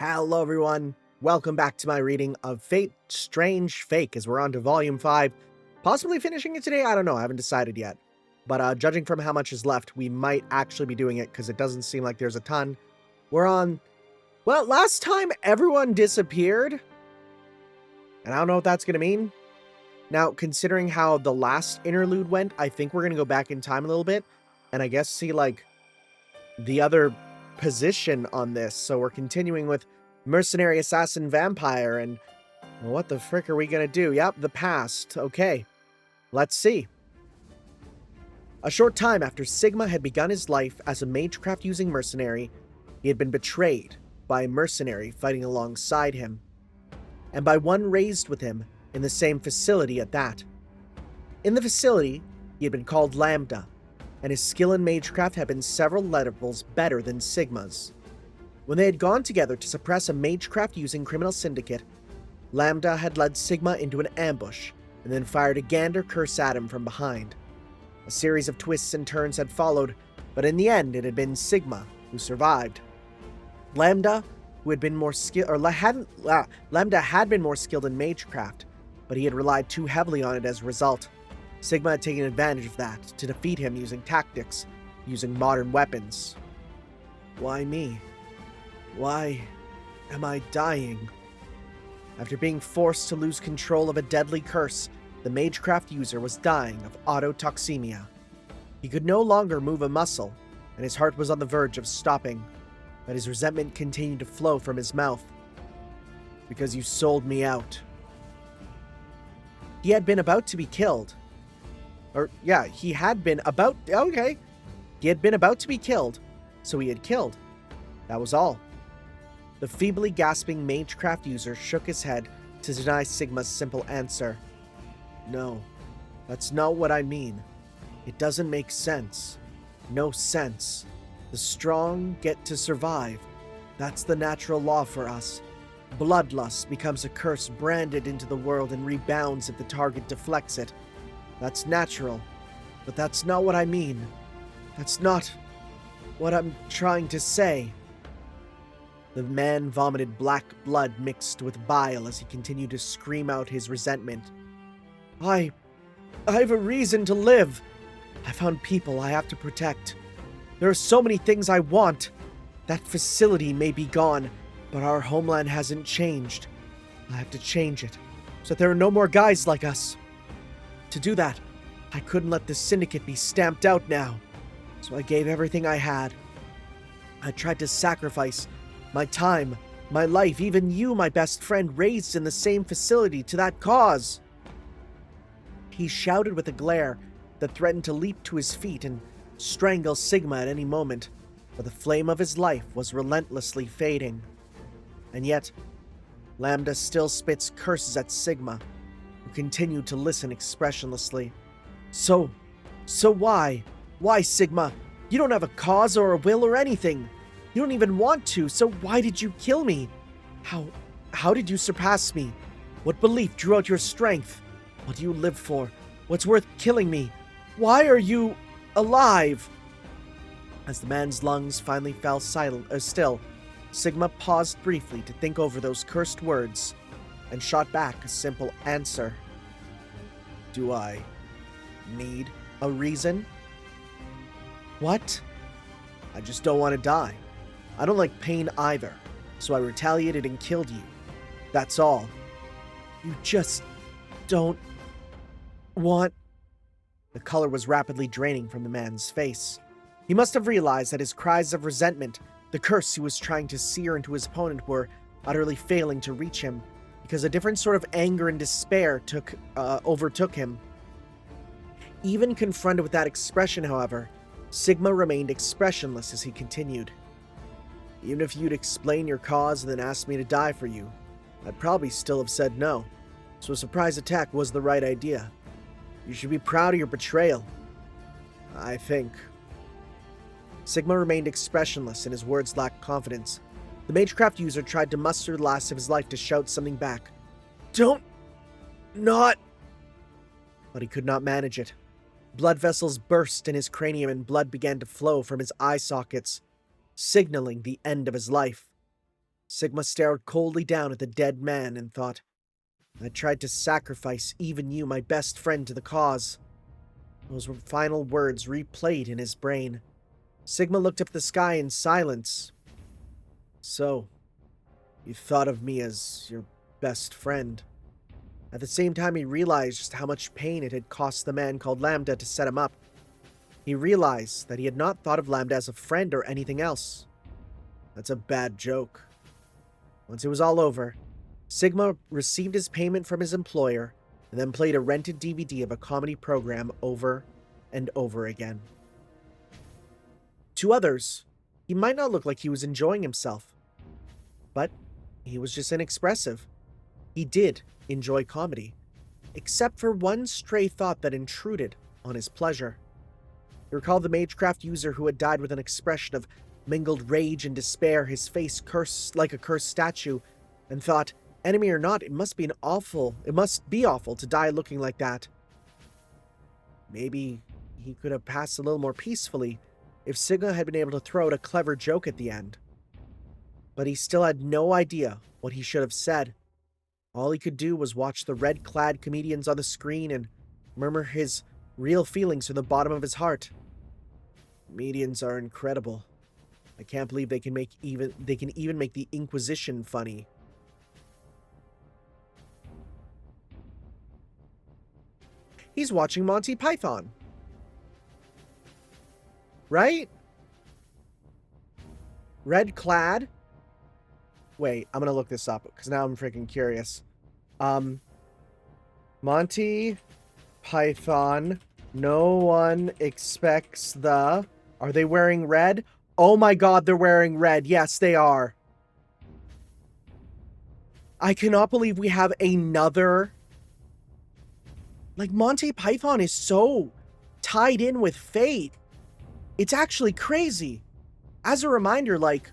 Hello everyone, welcome back to my reading of Fate Strange Fake as we're on to Volume 5. Possibly finishing it today, I don't know, I haven't decided yet. But judging from how much is left, we might actually be doing it because it doesn't seem like there's a ton. We're on... Well, last time everyone disappeared. And I don't know what that's going to mean. Now, considering how the last interlude went, I think we're going to go back in time a little bit. And I guess see, like, the other position on this. So we're continuing with Mercenary, Assassin, Vampire, and well, what the frick are we gonna do? Yep, the past. Okay, let's see. A short time after Sigma had begun his life as a magecraft-using mercenary, he had been betrayed by a mercenary fighting alongside him, and by one raised with him in the same facility at that. In the facility, he had been called Lambda, and his skill in magecraft had been several levels better than Sigma's. When they had gone together to suppress a magecraft-using criminal syndicate, Lambda had led Sigma into an ambush and then fired a Gander curse at him from behind. A series of twists and turns had followed, but in the end it had been Sigma who survived. Lambda, who had been more Lambda had been more skilled in magecraft, but he had relied too heavily on it as a result. Sigma had taken advantage of that to defeat him using tactics, using modern weapons. Why me? Why am I dying? After being forced to lose control of a deadly curse, the magecraft user was dying of autotoxemia. He could no longer move a muscle, and his heart was on the verge of stopping, but his resentment continued to flow from his mouth. Because you sold me out. He had been about to be killed. He had been about to be killed, so he had killed. That was all. The feebly gasping magecraft user shook his head to deny Sigma's simple answer. No, that's not what I mean. It doesn't make sense. No sense. The strong get to survive. That's the natural law for us. Bloodlust becomes a curse branded into the world and rebounds if the target deflects it. That's natural, but that's not what I mean. That's not what I'm trying to say. The man vomited black blood mixed with bile as he continued to scream out his resentment. I have a reason to live. I found people I have to protect. There are so many things I want. That facility may be gone, but our homeland hasn't changed. I have to change it, so that there are no more guys like us. To do that, I couldn't let the syndicate be stamped out now, so I gave everything I had. I tried to sacrifice my time, my life, even you, my best friend, raised in the same facility, to that cause. He shouted with a glare that threatened to leap to his feet and strangle Sigma at any moment, but the flame of his life was relentlessly fading. And yet, Lambda still spits curses at Sigma, who continued to listen expressionlessly. So why? Why, Sigma? You don't have a cause or a will or anything. You don't even want to, so why did you kill me? How did you surpass me? What belief drew out your strength? What do you live for? What's worth killing me? Why are you alive? As the man's lungs finally fell still, Sigma paused briefly to think over those cursed words and shot back a simple answer. Do I need a reason? What? I just don't want to die. I don't like pain either, so I retaliated and killed you. That's all. You just don't want... The color was rapidly draining from the man's face. He must have realized that his cries of resentment, the curse he was trying to sear into his opponent, were utterly failing to reach him, because a different sort of anger and despair overtook him. Even confronted with that expression, however, Sigma remained expressionless as he continued. Even if you'd explain your cause and then asked me to die for you, I'd probably still have said no, so a surprise attack was the right idea. You should be proud of your betrayal. I think. Sigma remained expressionless and his words lacked confidence. The magecraft user tried to muster the last of his life to shout something back. Not... But he could not manage it. Blood vessels burst in his cranium and blood began to flow from his eye sockets, signaling the end of his life. Sigma stared coldly down at the dead man and thought, I tried to sacrifice even you, my best friend, to the cause. Those were final words replayed in his brain. Sigma looked up at the sky in silence. So, you thought of me as your best friend. At the same time, he realized just how much pain it had cost the man called Lambda to set him up. He realized that he had not thought of Lambda as a friend or anything else. That's a bad joke. Once it was all over, Sigma received his payment from his employer and then played a rented DVD of a comedy program over and over again. To others, he might not look like he was enjoying himself, but he was just inexpressive. He did enjoy comedy, except for one stray thought that intruded on his pleasure. He recalled the Magecraft user who had died with an expression of mingled rage and despair, his face cursed like a cursed statue, and thought, enemy or not, it must be awful to die looking like that. Maybe he could have passed a little more peacefully if Sigma had been able to throw out a clever joke at the end. But he still had no idea what he should have said. All he could do was watch the red-clad comedians on the screen and murmur his real feelings from the bottom of his heart. Comedians are incredible. I can't believe they can even make the Inquisition funny. He's watching Monty Python. Right? Red clad? Wait, I'm gonna look this up because now I'm freaking curious. Monty Python. No one expects the... Are they wearing red? Oh my god, they're wearing red. Yes, they are. I cannot believe we have another... Like, Monty Python is so tied in with fate. It's actually crazy. As a reminder, like,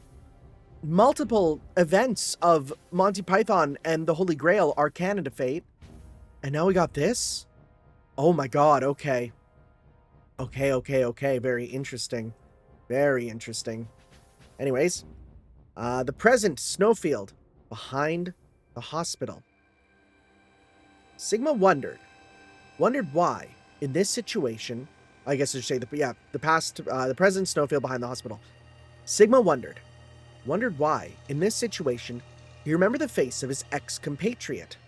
multiple events of Monty Python and the Holy Grail are canon to fate. And now we got this? Oh my god, okay. Okay. Very interesting. Very interesting. Anyways, the present snowfield behind the hospital. Sigma wondered why, in this situation, I guess I should say, the present snowfield behind the hospital. Sigma wondered why, in this situation, he remembered the face of his ex-compatriot.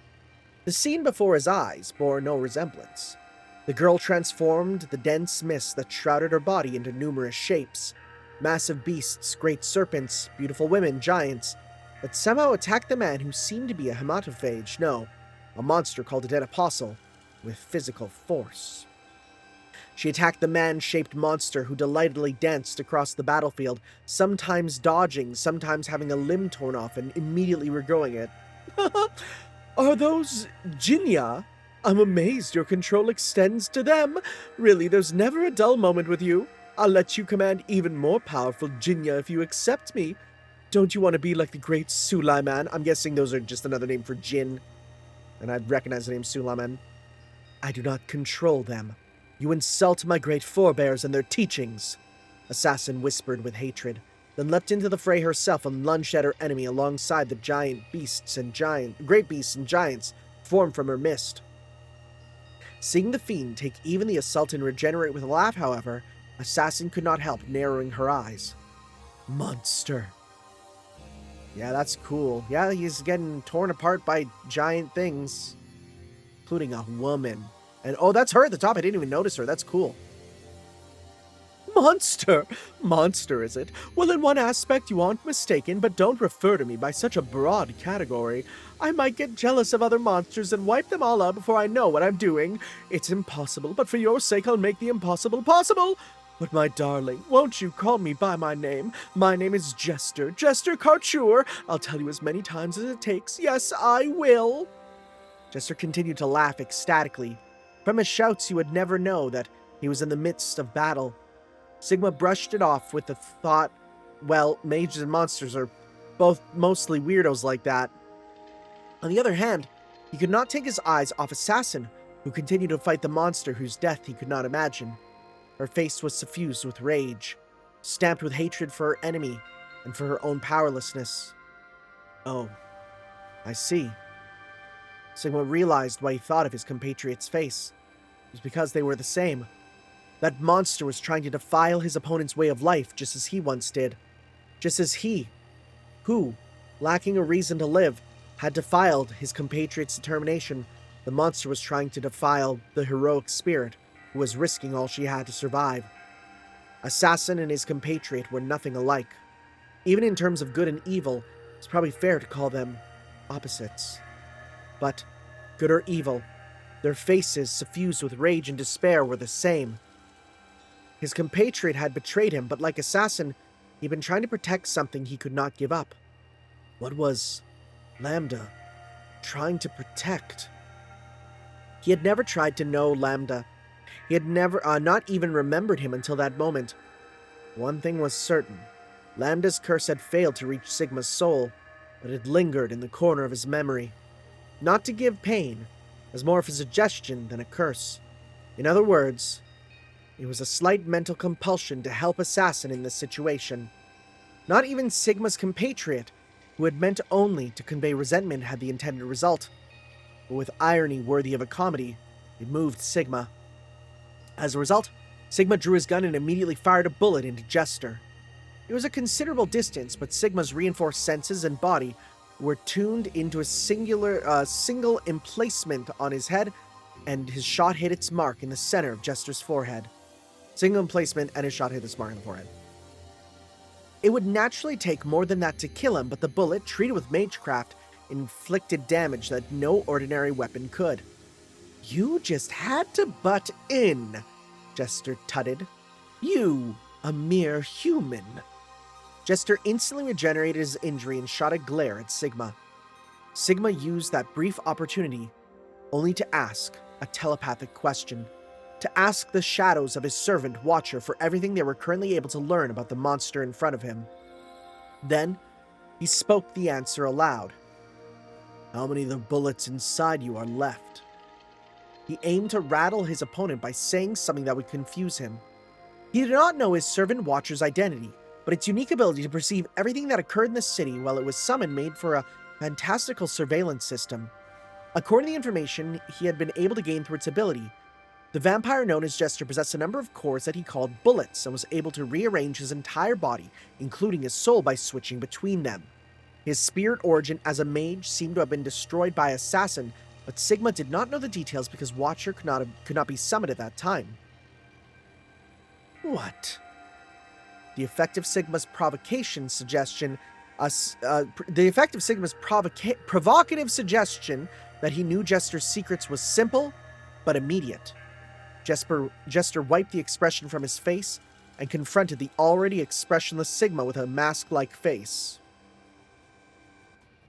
The scene before his eyes bore no resemblance. The girl transformed the dense mist that shrouded her body into numerous shapes. Massive beasts, great serpents, beautiful women, giants, that somehow attacked the man who seemed to be a hematophage, no, a monster called a dead apostle, with physical force. She attacked the man-shaped monster who delightedly danced across the battlefield, sometimes dodging, sometimes having a limb torn off and immediately regrowing it. Are those Jinya? I'm amazed your control extends to them. Really, there's never a dull moment with you. I'll let you command even more powerful Jinya if you accept me. Don't you want to be like the great Suleiman? I'm guessing those are just another name for Jinn. And I'd recognize the name Suleiman. I do not control them. You insult my great forebears and their teachings. Assassin whispered with hatred, then leapt into the fray herself and lunged at her enemy alongside the great beasts and giants formed from her mist. Seeing the fiend take even the assault and regenerate with a laugh, however, Assassin could not help narrowing her eyes. Monster. Yeah, that's cool. Yeah, he's getting torn apart by giant things, including a woman. And oh, that's her at the top. I didn't even notice her. That's cool. Monster! Monster, is it? Well, in one aspect you aren't mistaken, but don't refer to me by such a broad category. I might get jealous of other monsters and wipe them all out before I know what I'm doing. It's impossible, but for your sake I'll make the impossible possible. But my darling, won't you call me by my name? My name is Jester Karture. I'll tell you as many times as it takes. Yes, I will. Jester continued to laugh ecstatically. From his shouts you would never know that he was in the midst of battle. Sigma brushed it off with the thought, well, mages and monsters are both mostly weirdos like that. On the other hand, he could not take his eyes off Assassin, who continued to fight the monster whose death he could not imagine. Her face was suffused with rage, stamped with hatred for her enemy and for her own powerlessness. Oh, I see. Sigma realized why he thought of his compatriot's face. It was because they were the same. That monster was trying to defile his opponent's way of life just as he once did. Just as he, who, lacking a reason to live, had defiled his compatriot's determination, the monster was trying to defile the heroic spirit who was risking all she had to survive. Assassin and his compatriot were nothing alike. Even in terms of good and evil, it's probably fair to call them opposites. But, good or evil, their faces, suffused with rage and despair, were the same. His compatriot had betrayed him, but like Assassin, he'd been trying to protect something he could not give up. What was Lambda trying to protect? He had never tried to know Lambda. He had never, not even remembered him until that moment. One thing was certain. Lambda's curse had failed to reach Sigma's soul, but it lingered in the corner of his memory. Not to give pain, as more of a suggestion than a curse. In other words, it was a slight mental compulsion to help Assassin in this situation. Not even Sigma's compatriot, who had meant only to convey resentment, had the intended result. But with irony worthy of a comedy, it moved Sigma. As a result, Sigma drew his gun and immediately fired a bullet into Jester. It was a considerable distance, but Sigma's reinforced senses and body were tuned into a single emplacement on his head, and his shot hit its mark in the center of Jester's forehead. Single emplacement, and his shot hit its mark in the forehead. It would naturally take more than that to kill him, but the bullet, treated with magecraft, inflicted damage that no ordinary weapon could. "You just had to butt in," Jester tutted. "You, a mere human." Jester instantly regenerated his injury and shot a glare at Sigma. Sigma used that brief opportunity only to ask a telepathic question. To ask the shadows of his servant Watcher for everything they were currently able to learn about the monster in front of him. Then, he spoke the answer aloud. "How many of the bullets inside you are left?" He aimed to rattle his opponent by saying something that would confuse him. He did not know his servant Watcher's identity, but its unique ability to perceive everything that occurred in the city while it was summoned made for a fantastical surveillance system. According to the information he had been able to gain through its ability, the vampire known as Jester possessed a number of cores that he called bullets and was able to rearrange his entire body, including his soul, by switching between them. His spirit origin as a mage seemed to have been destroyed by Assassin, but Sigma did not know the details because Watcher could not be summoned at that time. What? The effect of Sigma's provocative suggestion that he knew Jester's secrets was simple but immediate. Jester wiped the expression from his face and confronted the already expressionless Sigma with a mask-like face.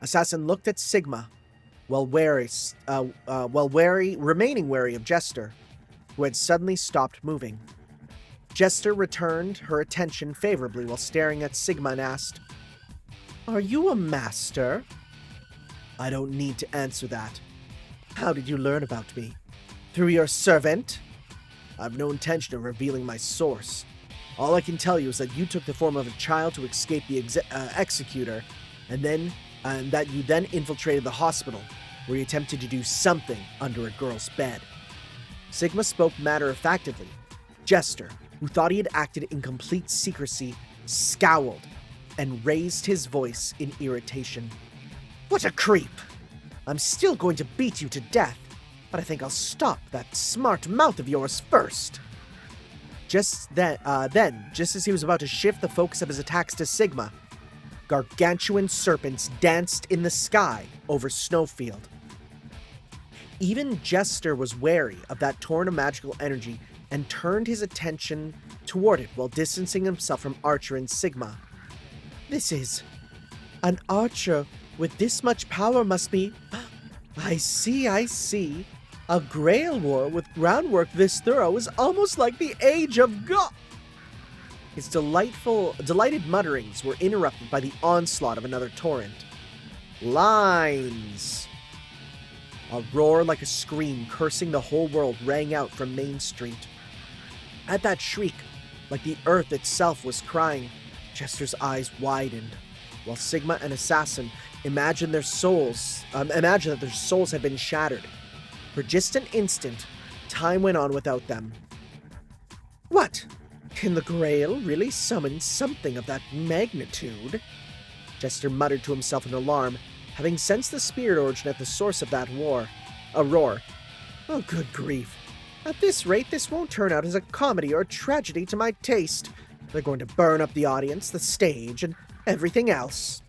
Assassin looked at Sigma, remaining wary of Jester, who had suddenly stopped moving. Jester returned her attention favorably while staring at Sigma and asked, "Are you a master?" "I don't need to answer that. How did you learn about me? Through your servant?" "I've no intention of revealing my source. All I can tell you is that you took the form of a child to escape the executor, and that you then infiltrated the hospital, where you attempted to do something under a girl's bed." Sigma spoke matter-of-factly. Jester, who thought he had acted in complete secrecy, scowled and raised his voice in irritation. "What a creep! I'm still going to beat you to death, but I think I'll stop that smart mouth of yours first." Just as he was about to shift the focus of his attacks to Sigma, gargantuan serpents danced in the sky over Snowfield. Even Jester was wary of that torrent of magical energy and turned his attention toward it while distancing himself from Archer and Sigma. "This is... an archer with this much power must be... I see. A Grail war with groundwork this thorough is almost like the Age of God." His delighted mutterings were interrupted by the onslaught of another torrent. "Lines!" A roar like a scream cursing the whole world rang out from Main Street. At that shriek, like the earth itself was crying, Jester's eyes widened. while Sigma and Assassin imagined that their souls had been shattered. For just an instant, time went on without them. What? Can the Grail really summon something of that magnitude? Jester muttered to himself in alarm, having sensed the spirit origin at the source of that roar. Oh, good grief. At this rate, this won't turn out as a comedy or a tragedy to my taste. They're going to burn up the audience, the stage, and everything else.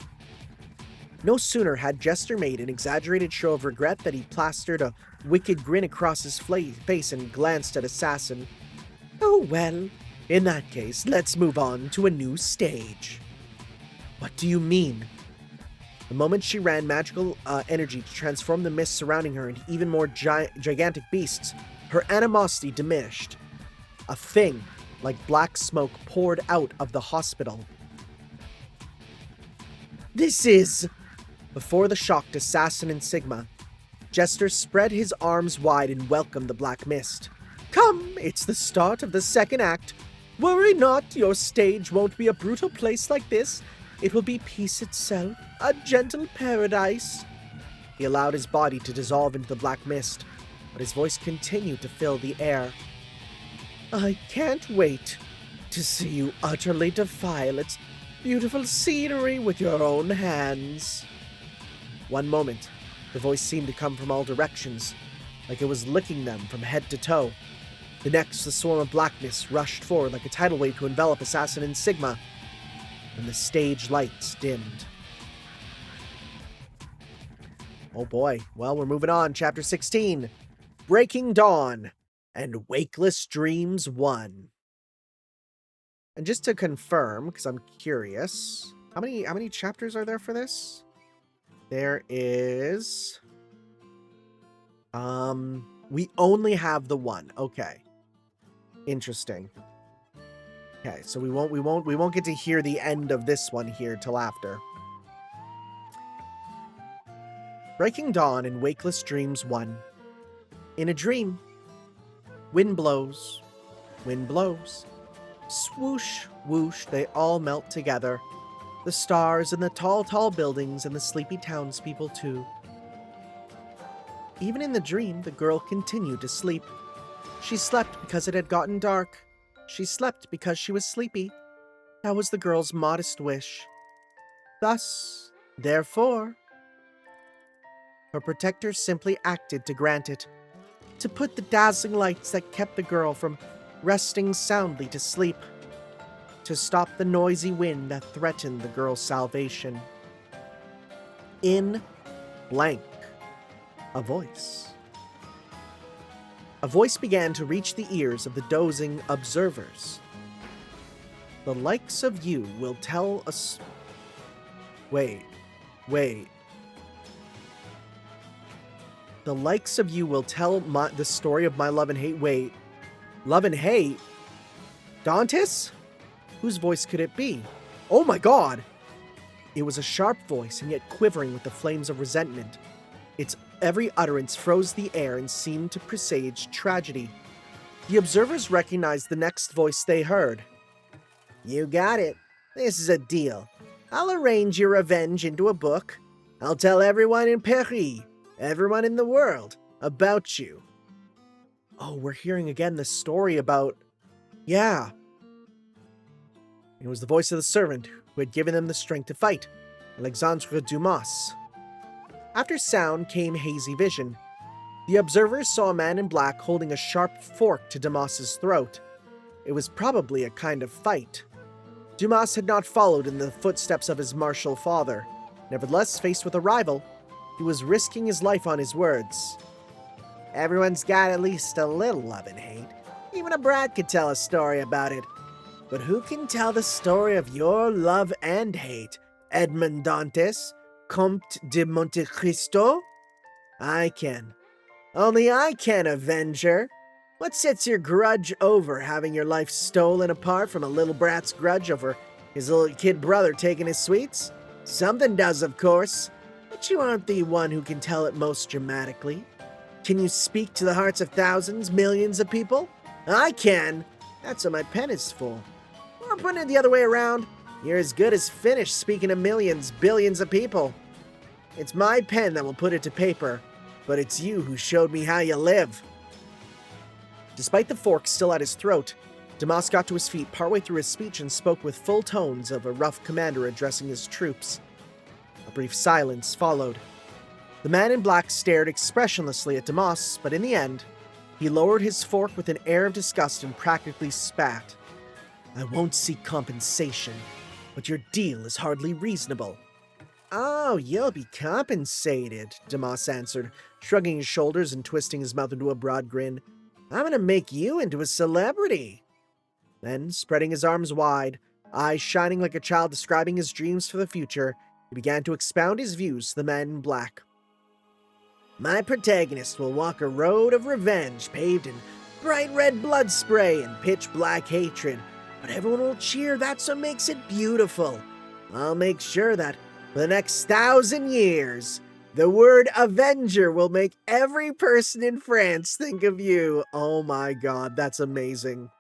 No sooner had Jester made an exaggerated show of regret that he plastered a wicked grin across his face and glanced at Assassin. Oh well, in that case, let's move on to a new stage. What do you mean? The moment she ran magical energy to transform the mist surrounding her into even more gigantic beasts, her animosity diminished. A thing like black smoke poured out of the hospital. This is... Before the shocked Assassin and Sigma, Jester spread his arms wide and welcomed the black mist. Come, it's the start of the second act. Worry not, your stage won't be a brutal place like this. It will be peace itself, a gentle paradise. He allowed his body to dissolve into the black mist, but his voice continued to fill the air. I can't wait to see you utterly defile its beautiful scenery with your own hands. One moment, the voice seemed to come from all directions, like it was licking them from head to toe. The next, the swarm of blackness rushed forward like a tidal wave to envelop Assassin and Sigma, and the stage lights dimmed. Oh boy, well, we're moving on. Chapter 16, Breaking Dawn and Wakeless Dreams 1. And just to confirm, because I'm curious, how many chapters are there for this? There is... we only have the one. Okay. Interesting. Okay, so we won't get to hear the end of this one here till after. Breaking Dawn and Wakeless Dreams 1. In a dream. Wind blows. Wind blows. Swoosh, whoosh, they all melt together. The stars and the tall, tall buildings and the sleepy townspeople too. Even in the dream, the girl continued to sleep. She slept because it had gotten dark. She slept because she was sleepy. That was the girl's modest wish. Thus, therefore, her protectors simply acted to grant it, to put the dazzling lights that kept the girl from resting soundly to sleep, to stop the noisy wind that threatened the girl's salvation. In blank, a voice. A voice began to reach the ears of the dozing observers. The likes of you will tell us... Wait. The likes of you will tell the story of my love and hate. Wait. Love and hate? Dantis? Whose voice could it be? Oh my god! It was a sharp voice and yet quivering with the flames of resentment. Its every utterance froze the air and seemed to presage tragedy. The observers recognized the next voice they heard. You got it. This is a deal. I'll arrange your revenge into a book. I'll tell everyone in Paris, everyone in the world, about you. Oh, we're hearing again the story about... Yeah. It was the voice of the servant who had given them the strength to fight, Alexandre Dumas. After sound came hazy vision. The observers saw a man in black holding a sharp fork to Dumas's throat. It was probably a kind of fight. Dumas had not followed in the footsteps of his martial father. Nevertheless, faced with a rival, he was risking his life on his words. Everyone's got at least a little love and hate. Even a brat could tell a story about it. But who can tell the story of your love and hate, Edmond Dantes, Comte de Monte Cristo? I can. Only I can, Avenger. What sets your grudge over having your life stolen apart from a little brat's grudge over his little kid brother taking his sweets? Something does, of course. But you aren't the one who can tell it most dramatically. Can you speak to the hearts of thousands, millions of people? I can. That's what my pen is for. Or putting it the other way around, You're as good as finished speaking to millions, billions of people. It's my pen that will put it to paper, but it's you who showed me how you live. Despite the fork still at his throat, Damas got to his feet partway through his speech and spoke with full tones of a rough commander addressing his troops. A brief silence followed. The man in black stared expressionlessly at Damas, but in the end, he lowered his fork with an air of disgust and practically spat. I won't seek compensation, but your deal is hardly reasonable. Oh, you'll be compensated, Damas answered, shrugging his shoulders and twisting his mouth into a broad grin. I'm gonna make you into a celebrity. Then, spreading his arms wide, eyes shining like a child describing his dreams for the future, he began to expound his views to the man in black. My protagonist will walk a road of revenge paved in bright red blood spray and pitch black hatred, but everyone will cheer. That's what makes it beautiful. I'll make sure that for the next 1,000 years, the word Avenger will make every person in France think of you. Oh my god, that's amazing.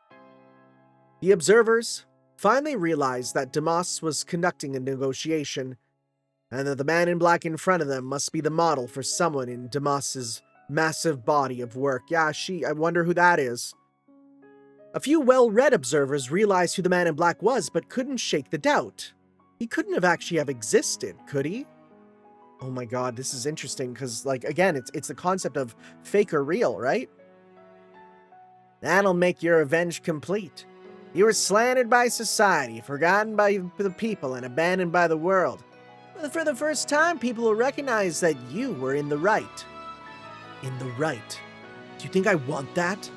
The observers finally realized that Damas was conducting a negotiation, and that the man in black in front of them must be the model for someone in Damas's massive body of work. Yeah, I wonder who that is. A few well-read observers realized who the man in black was, but couldn't shake the doubt. He couldn't have actually have existed, could he? Oh my god, this is interesting, because, like, again, it's the concept of fake or real, right? That'll make your revenge complete. You were slandered by society, forgotten by the people, and abandoned by the world. But for the first time, people will recognize that you were in the right. In the right? Do you think I want that?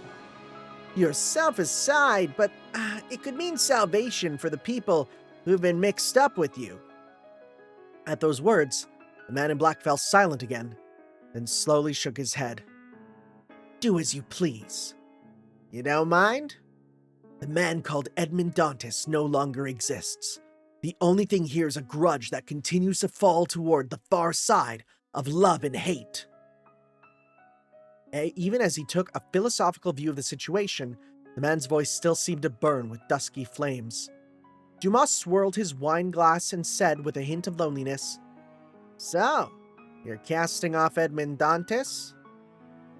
Yourself aside, but it could mean salvation for the people who've been mixed up with you. At those words, the man in black fell silent again, then slowly shook his head. Do as you please. You don't mind? The man called Edmond Dantes no longer exists. The only thing here is a grudge that continues to fall toward the far side of love and hate. Even as he took a philosophical view of the situation, the man's voice still seemed to burn with dusky flames. Dumas swirled his wine glass and said with a hint of loneliness, So, you're casting off Edmond Dantes?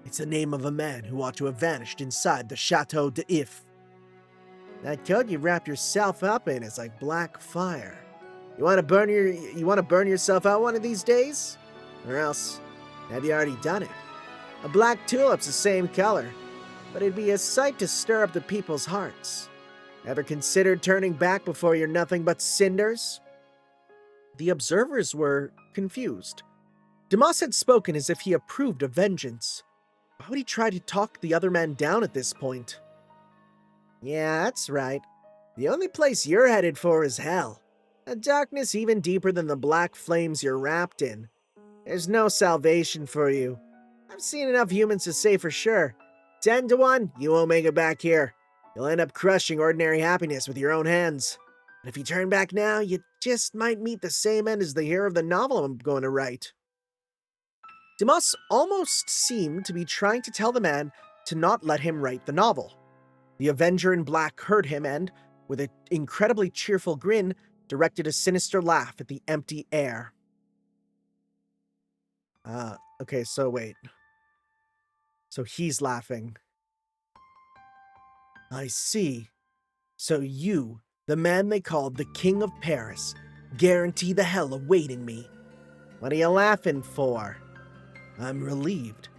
It's the name of a man who ought to have vanished inside the Chateau d'If. That coat you wrap yourself up in is like black fire. You want to burn yourself out one of these days? Or else, have you already done it? A black tulip's the same color, but it'd be a sight to stir up the people's hearts. Ever considered turning back before you're nothing but cinders? The observers were confused. Damas had spoken as if he approved of vengeance. Why would he try to talk the other man down at this point? Yeah, that's right. The only place you're headed for is hell. A darkness even deeper than the black flames you're wrapped in. There's no salvation for you. I've seen enough humans to say for sure. 10 to 1, you won't make it back here. You'll end up crushing ordinary happiness with your own hands. And if you turn back now, you just might meet the same end as the hero of the novel I'm going to write. Damas almost seemed to be trying to tell the man to not let him write the novel. The Avenger in black heard him and, with an incredibly cheerful grin, directed a sinister laugh at the empty air. Okay, so wait. So he's laughing. I see. So you, the man they called the King of Paris, guarantee the hell awaiting me. What are you laughing for? I'm relieved.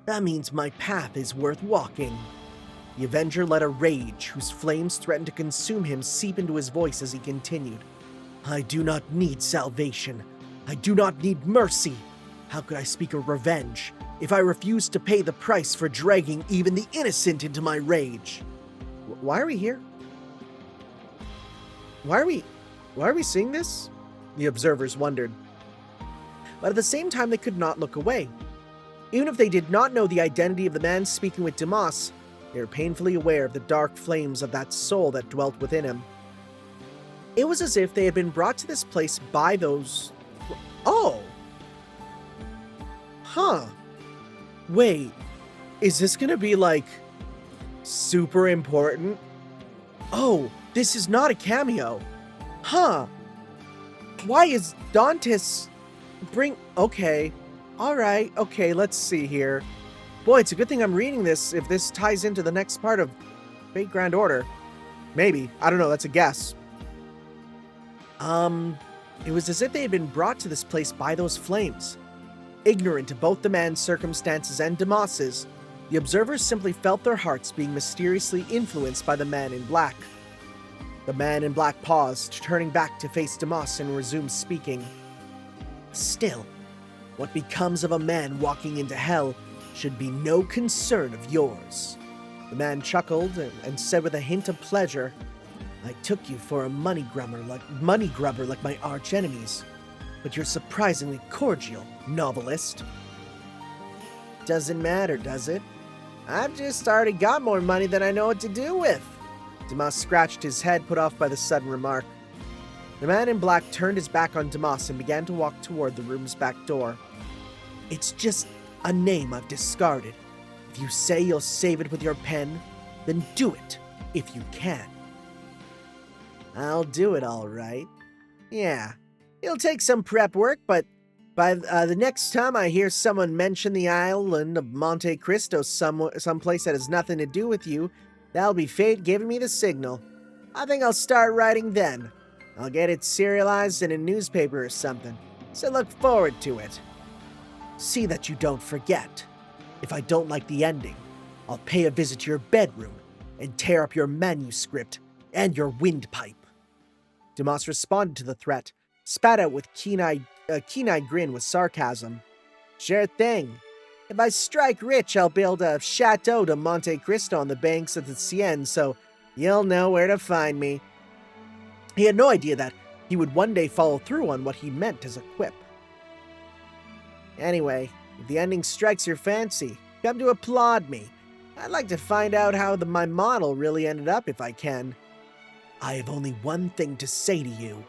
That means my path is worth walking. The Avenger let a rage whose flames threatened to consume him seep into his voice as he continued. I do not need salvation. I do not need mercy. How could I speak of revenge if I refuse to pay the price for dragging even the innocent into my rage? Why are we here? Why are we seeing this? The observers wondered. But at the same time, they could not look away. Even if they did not know the identity of the man speaking with Damas, they were painfully aware of the dark flames of that soul that dwelt within him. It was as if they had been brought to this place by those... Oh! Huh. Wait, is this gonna be, like, super important? Oh, this is not a cameo. Huh. Why is Dantes Okay. Alright, okay, let's see here. Boy, it's a good thing I'm reading this if this ties into the next part of Fate Grand Order. Maybe. I don't know, that's a guess. It was as if they had been brought to this place by those flames. Ignorant of both the man's circumstances and Damas's, the observers simply felt their hearts being mysteriously influenced by the man in black. The man in black paused, turning back to face Damas and resumed speaking. Still, what becomes of a man walking into hell should be no concern of yours. The man chuckled and said with a hint of pleasure, I took you for a money grubber like my arch enemies, but you're surprisingly cordial, novelist. Doesn't matter, does it? I've just already got more money than I know what to do with. Damas scratched his head, put off by the sudden remark. The man in black turned his back on Damas and began to walk toward the room's back door. It's just a name I've discarded. If you say you'll save it with your pen, then do it, if you can. I'll do it all right. Yeah, it'll take some prep work, but by the next time I hear someone mention the island of Monte Cristo someplace that has nothing to do with you, that'll be fate giving me the signal. I think I'll start writing then. I'll get it serialized in a newspaper or something, so look forward to it. See that you don't forget. If I don't like the ending, I'll pay a visit to your bedroom and tear up your manuscript and your windpipe. Damas responded to the threat, spat out with a keen-eyed grin with sarcasm. Sure thing. If I strike rich, I'll build a chateau de Monte Cristo on the banks of the Seine, so you'll know where to find me. He had no idea that he would one day follow through on what he meant as a quip. Anyway, if the ending strikes your fancy, come to applaud me. I'd like to find out how my model really ended up if I can. I have only one thing to say to you.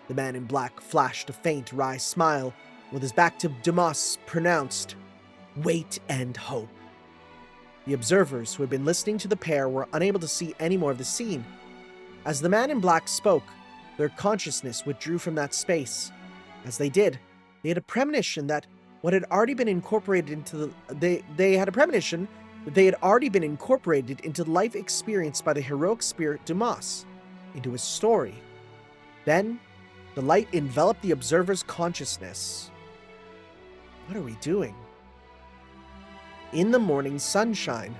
The man in black flashed a faint, wry smile, with his back to Damas pronounced, Wait and hope. The observers who had been listening to the pair were unable to see any more of the scene. As the man in black spoke, their consciousness withdrew from that space. As they did, they had a premonition that what had already been incorporated into they had a premonition that they had already been incorporated into the life experienced by the heroic spirit Damas, into his story. Then, the light enveloped the observer's consciousness. What are we doing? In the morning sunshine.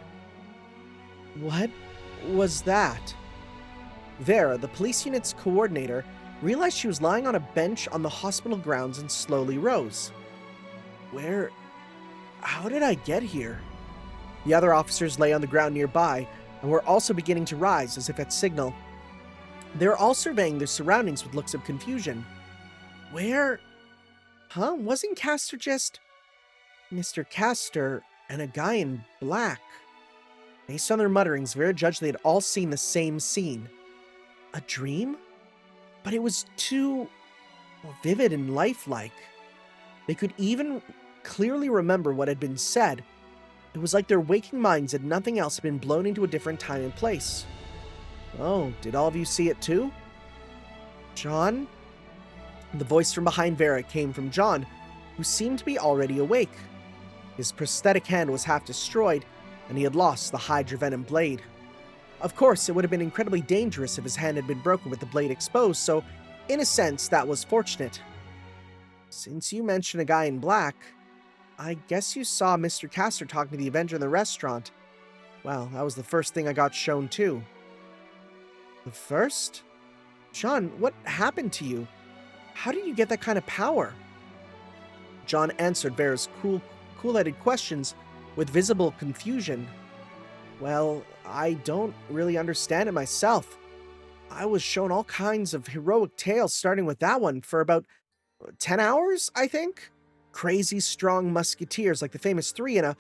What was that? Vera, the police unit's coordinator, realized she was lying on a bench on the hospital grounds and slowly rose. How did I get here? The other officers lay on the ground nearby and were also beginning to rise as if at signal. They were all surveying their surroundings with looks of confusion. Wasn't Castor just... Mr. Castor and a guy in black? Based on their mutterings, Vera judged they had all seen the same scene. A dream? But it was too vivid and lifelike. They could even clearly remember what had been said. It was like their waking minds had nothing else been blown into a different time and place. Oh, did all of you see it too? John? The voice from behind Vera came from John, who seemed to be already awake. His prosthetic hand was half destroyed, and he had lost the Hydra-Venom blade. Of course, it would have been incredibly dangerous if his hand had been broken with the blade exposed, so in a sense, that was fortunate. Since you mentioned a guy in black, I guess you saw Mr. Castor talking to the Avenger in the restaurant. Well, that was the first thing I got shown too. The first? John, what happened to you? How did you get that kind of power? John answered Vera's cool-headed questions with visible confusion. Well, I don't really understand it myself. I was shown all kinds of heroic tales, starting with that one, for about 10 hours, I think? Crazy, strong musketeers like the famous Three and the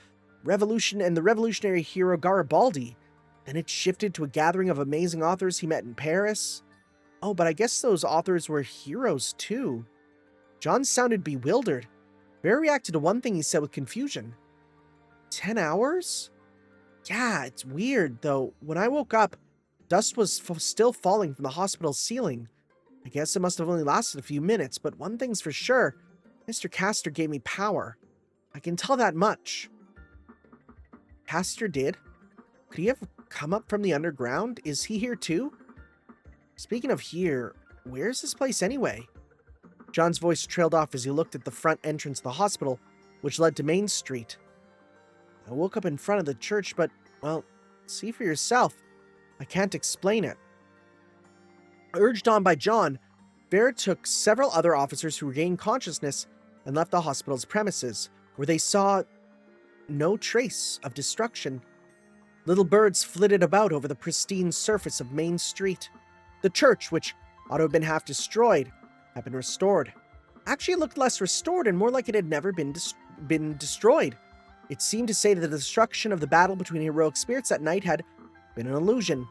revolutionary hero Garibaldi. Then it shifted to a gathering of amazing authors he met in Paris. Oh, but I guess those authors were heroes too. John sounded bewildered. Vera reacted to one thing he said with confusion. 10 hours? Yeah, it's weird, though. When I woke up, dust was still falling from the hospital ceiling. I guess it must have only lasted a few minutes, but one thing's for sure. Mr. Castor gave me power. I can tell that much. Castor did? Could he have come up from the underground? Is he here too? Speaking of here, where's this place anyway? John's voice trailed off as he looked at the front entrance of the hospital, which led to Main Street. I woke up in front of the church, but, well, see for yourself. I can't explain it. Urged on by John, Vera took several other officers who regained consciousness and left the hospital's premises, where they saw no trace of destruction. Little birds flitted about over the pristine surface of Main Street. The church, which ought to have been half destroyed, had been restored. Actually, it looked less restored and more like it had never been destroyed. It seemed to say that the destruction of the battle between heroic spirits that night had been an illusion.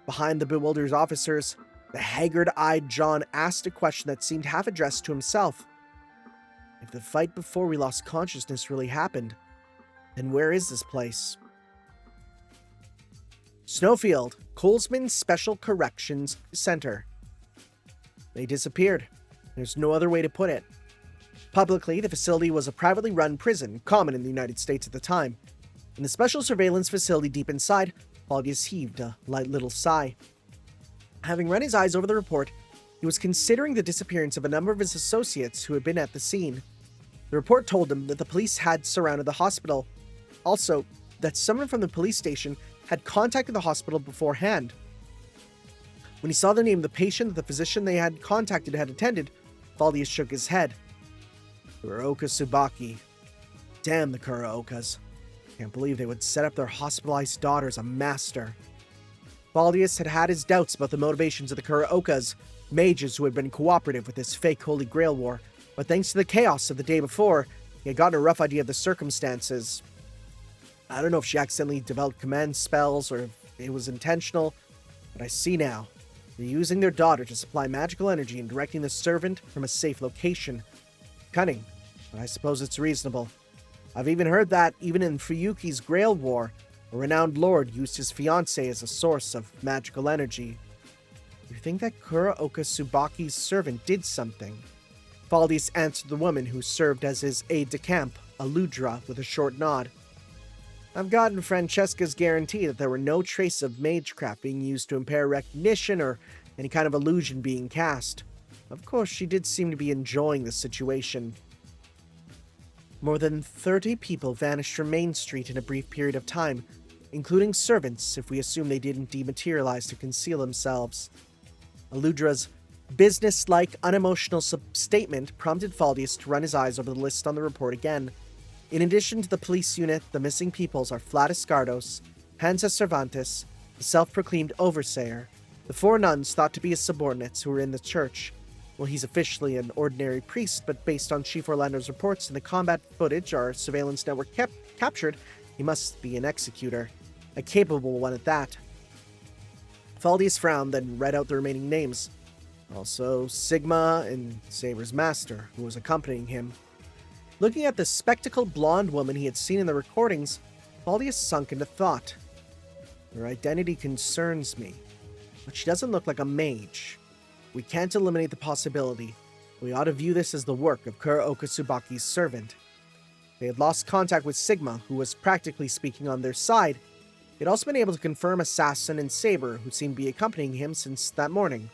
Behind the bewildered officers, the haggard-eyed John asked a question that seemed half addressed to himself. If the fight before we lost consciousness really happened, then where is this place? Snowfield, Colesman Special Corrections Center. They disappeared. There's no other way to put it. Publicly, the facility was a privately run prison, common in the United States at the time. In the special surveillance facility deep inside, Claudius heaved a light little sigh. Having run his eyes over the report, he was considering the disappearance of a number of his associates who had been at the scene. The report told him that the police had surrounded the hospital. Also, that someone from the police station had contacted the hospital beforehand. When he saw the name of the patient that the physician they had contacted had attended, Claudius shook his head. Kuraoka Tsubaki. Damn the Kuraokas. Can't believe they would set up their hospitalized daughter as a master. Claudius had had his doubts about the motivations of the Kuraokas, mages who had been cooperative with this fake Holy Grail war, but thanks to the chaos of the day before, he had gotten a rough idea of the circumstances. I don't know if she accidentally developed command spells or if it was intentional, but I see now. They're using their daughter to supply magical energy and directing the servant from a safe location. Cunning, but I suppose it's reasonable. I've even heard that, even in Fuyuki's Grail War, a renowned lord used his fiancée as a source of magical energy. You think that Kuraoka Tsubaki's servant did something? Claudius answered the woman who served as his aide-de-camp, Aludra, with a short nod. I've gotten Francesca's guarantee that there were no trace of magecraft being used to impair recognition or any kind of illusion being cast. Of course, she did seem to be enjoying the situation. More than 30 people vanished from Main Street in a brief period of time, including servants if we assume they didn't dematerialize to conceal themselves. Aludra's business-like, unemotional statement prompted Claudius to run his eyes over the list on the report again. In addition to the police unit, the missing peoples are Flatus Gardos, Hansa Cervantes, the self-proclaimed overseer, the 4 nuns thought to be his subordinates who were in the church. Well, he's officially an ordinary priest, but based on Chief Orlando's reports and the combat footage our surveillance network captured, he must be an executor. A capable one at that. Claudius frowned, then read out the remaining names. Also, Sigma and Saber's master, who was accompanying him. Looking at the spectacled blonde woman he had seen in the recordings, Claudius sunk into thought. Her identity concerns me, but she doesn't look like a mage. We can't eliminate the possibility. We ought to view this as the work of Kuraoka Tsubaki's servant. They had lost contact with Sigma, who was practically speaking on their side. They'd also been able to confirm Assassin and Saber, who seemed to be accompanying him since that morning.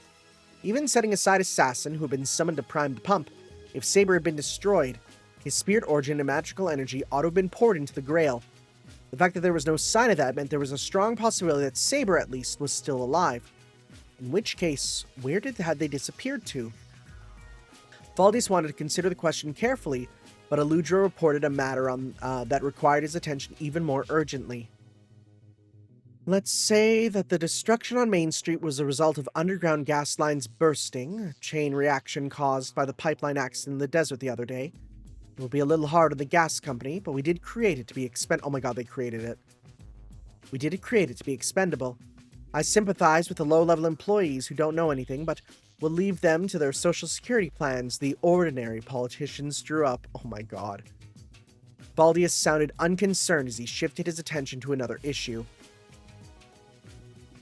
Even setting aside Assassin, who had been summoned to prime the pump, if Saber had been destroyed, his spirit origin and magical energy ought to have been poured into the Grail. The fact that there was no sign of that meant there was a strong possibility that Saber, at least, was still alive. In which case, where had they disappeared to? Claudius wanted to consider the question carefully, but Aludra reported a matter that required his attention even more urgently. Let's say that the destruction on Main Street was a result of underground gas lines bursting, a chain reaction caused by the pipeline accident in the desert the other day. It will be a little hard on the gas company, but we did create it to be Oh my god, they created it. We did create it to be expendable. I sympathize with the low-level employees who don't know anything, but we'll leave them to their social security plans the ordinary politicians drew up. Oh my god. Claudius sounded unconcerned as he shifted his attention to another issue.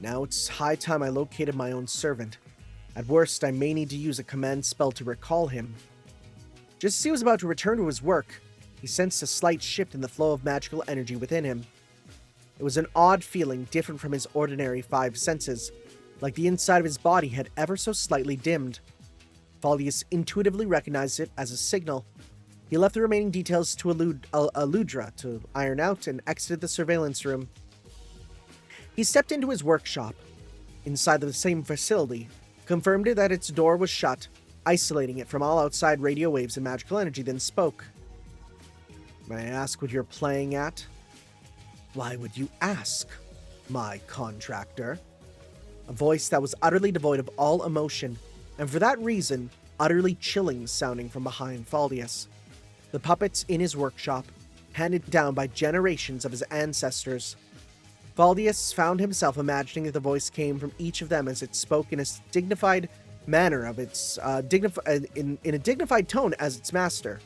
Now it's high time I located my own servant. At worst, I may need to use a command spell to recall him. Just as he was about to return to his work, he sensed a slight shift in the flow of magical energy within him. It was an odd feeling different from his ordinary 5 senses, like the inside of his body had ever so slightly dimmed. Faldius intuitively recognized it as a signal. He left the remaining details to Aludra to iron out and exited the surveillance room. He stepped into his workshop, inside the same facility, confirmed that its door was shut, isolating it from all outside radio waves and magical energy, then spoke. May I ask what you're playing at? Why would you ask, my contractor? A voice that was utterly devoid of all emotion, and for that reason, utterly chilling sounding from behind Faldius. The puppets in his workshop, handed down by generations of his ancestors. Faldius found himself imagining that the voice came from each of them as it spoke in a dignified manner of its in a dignified tone as its master.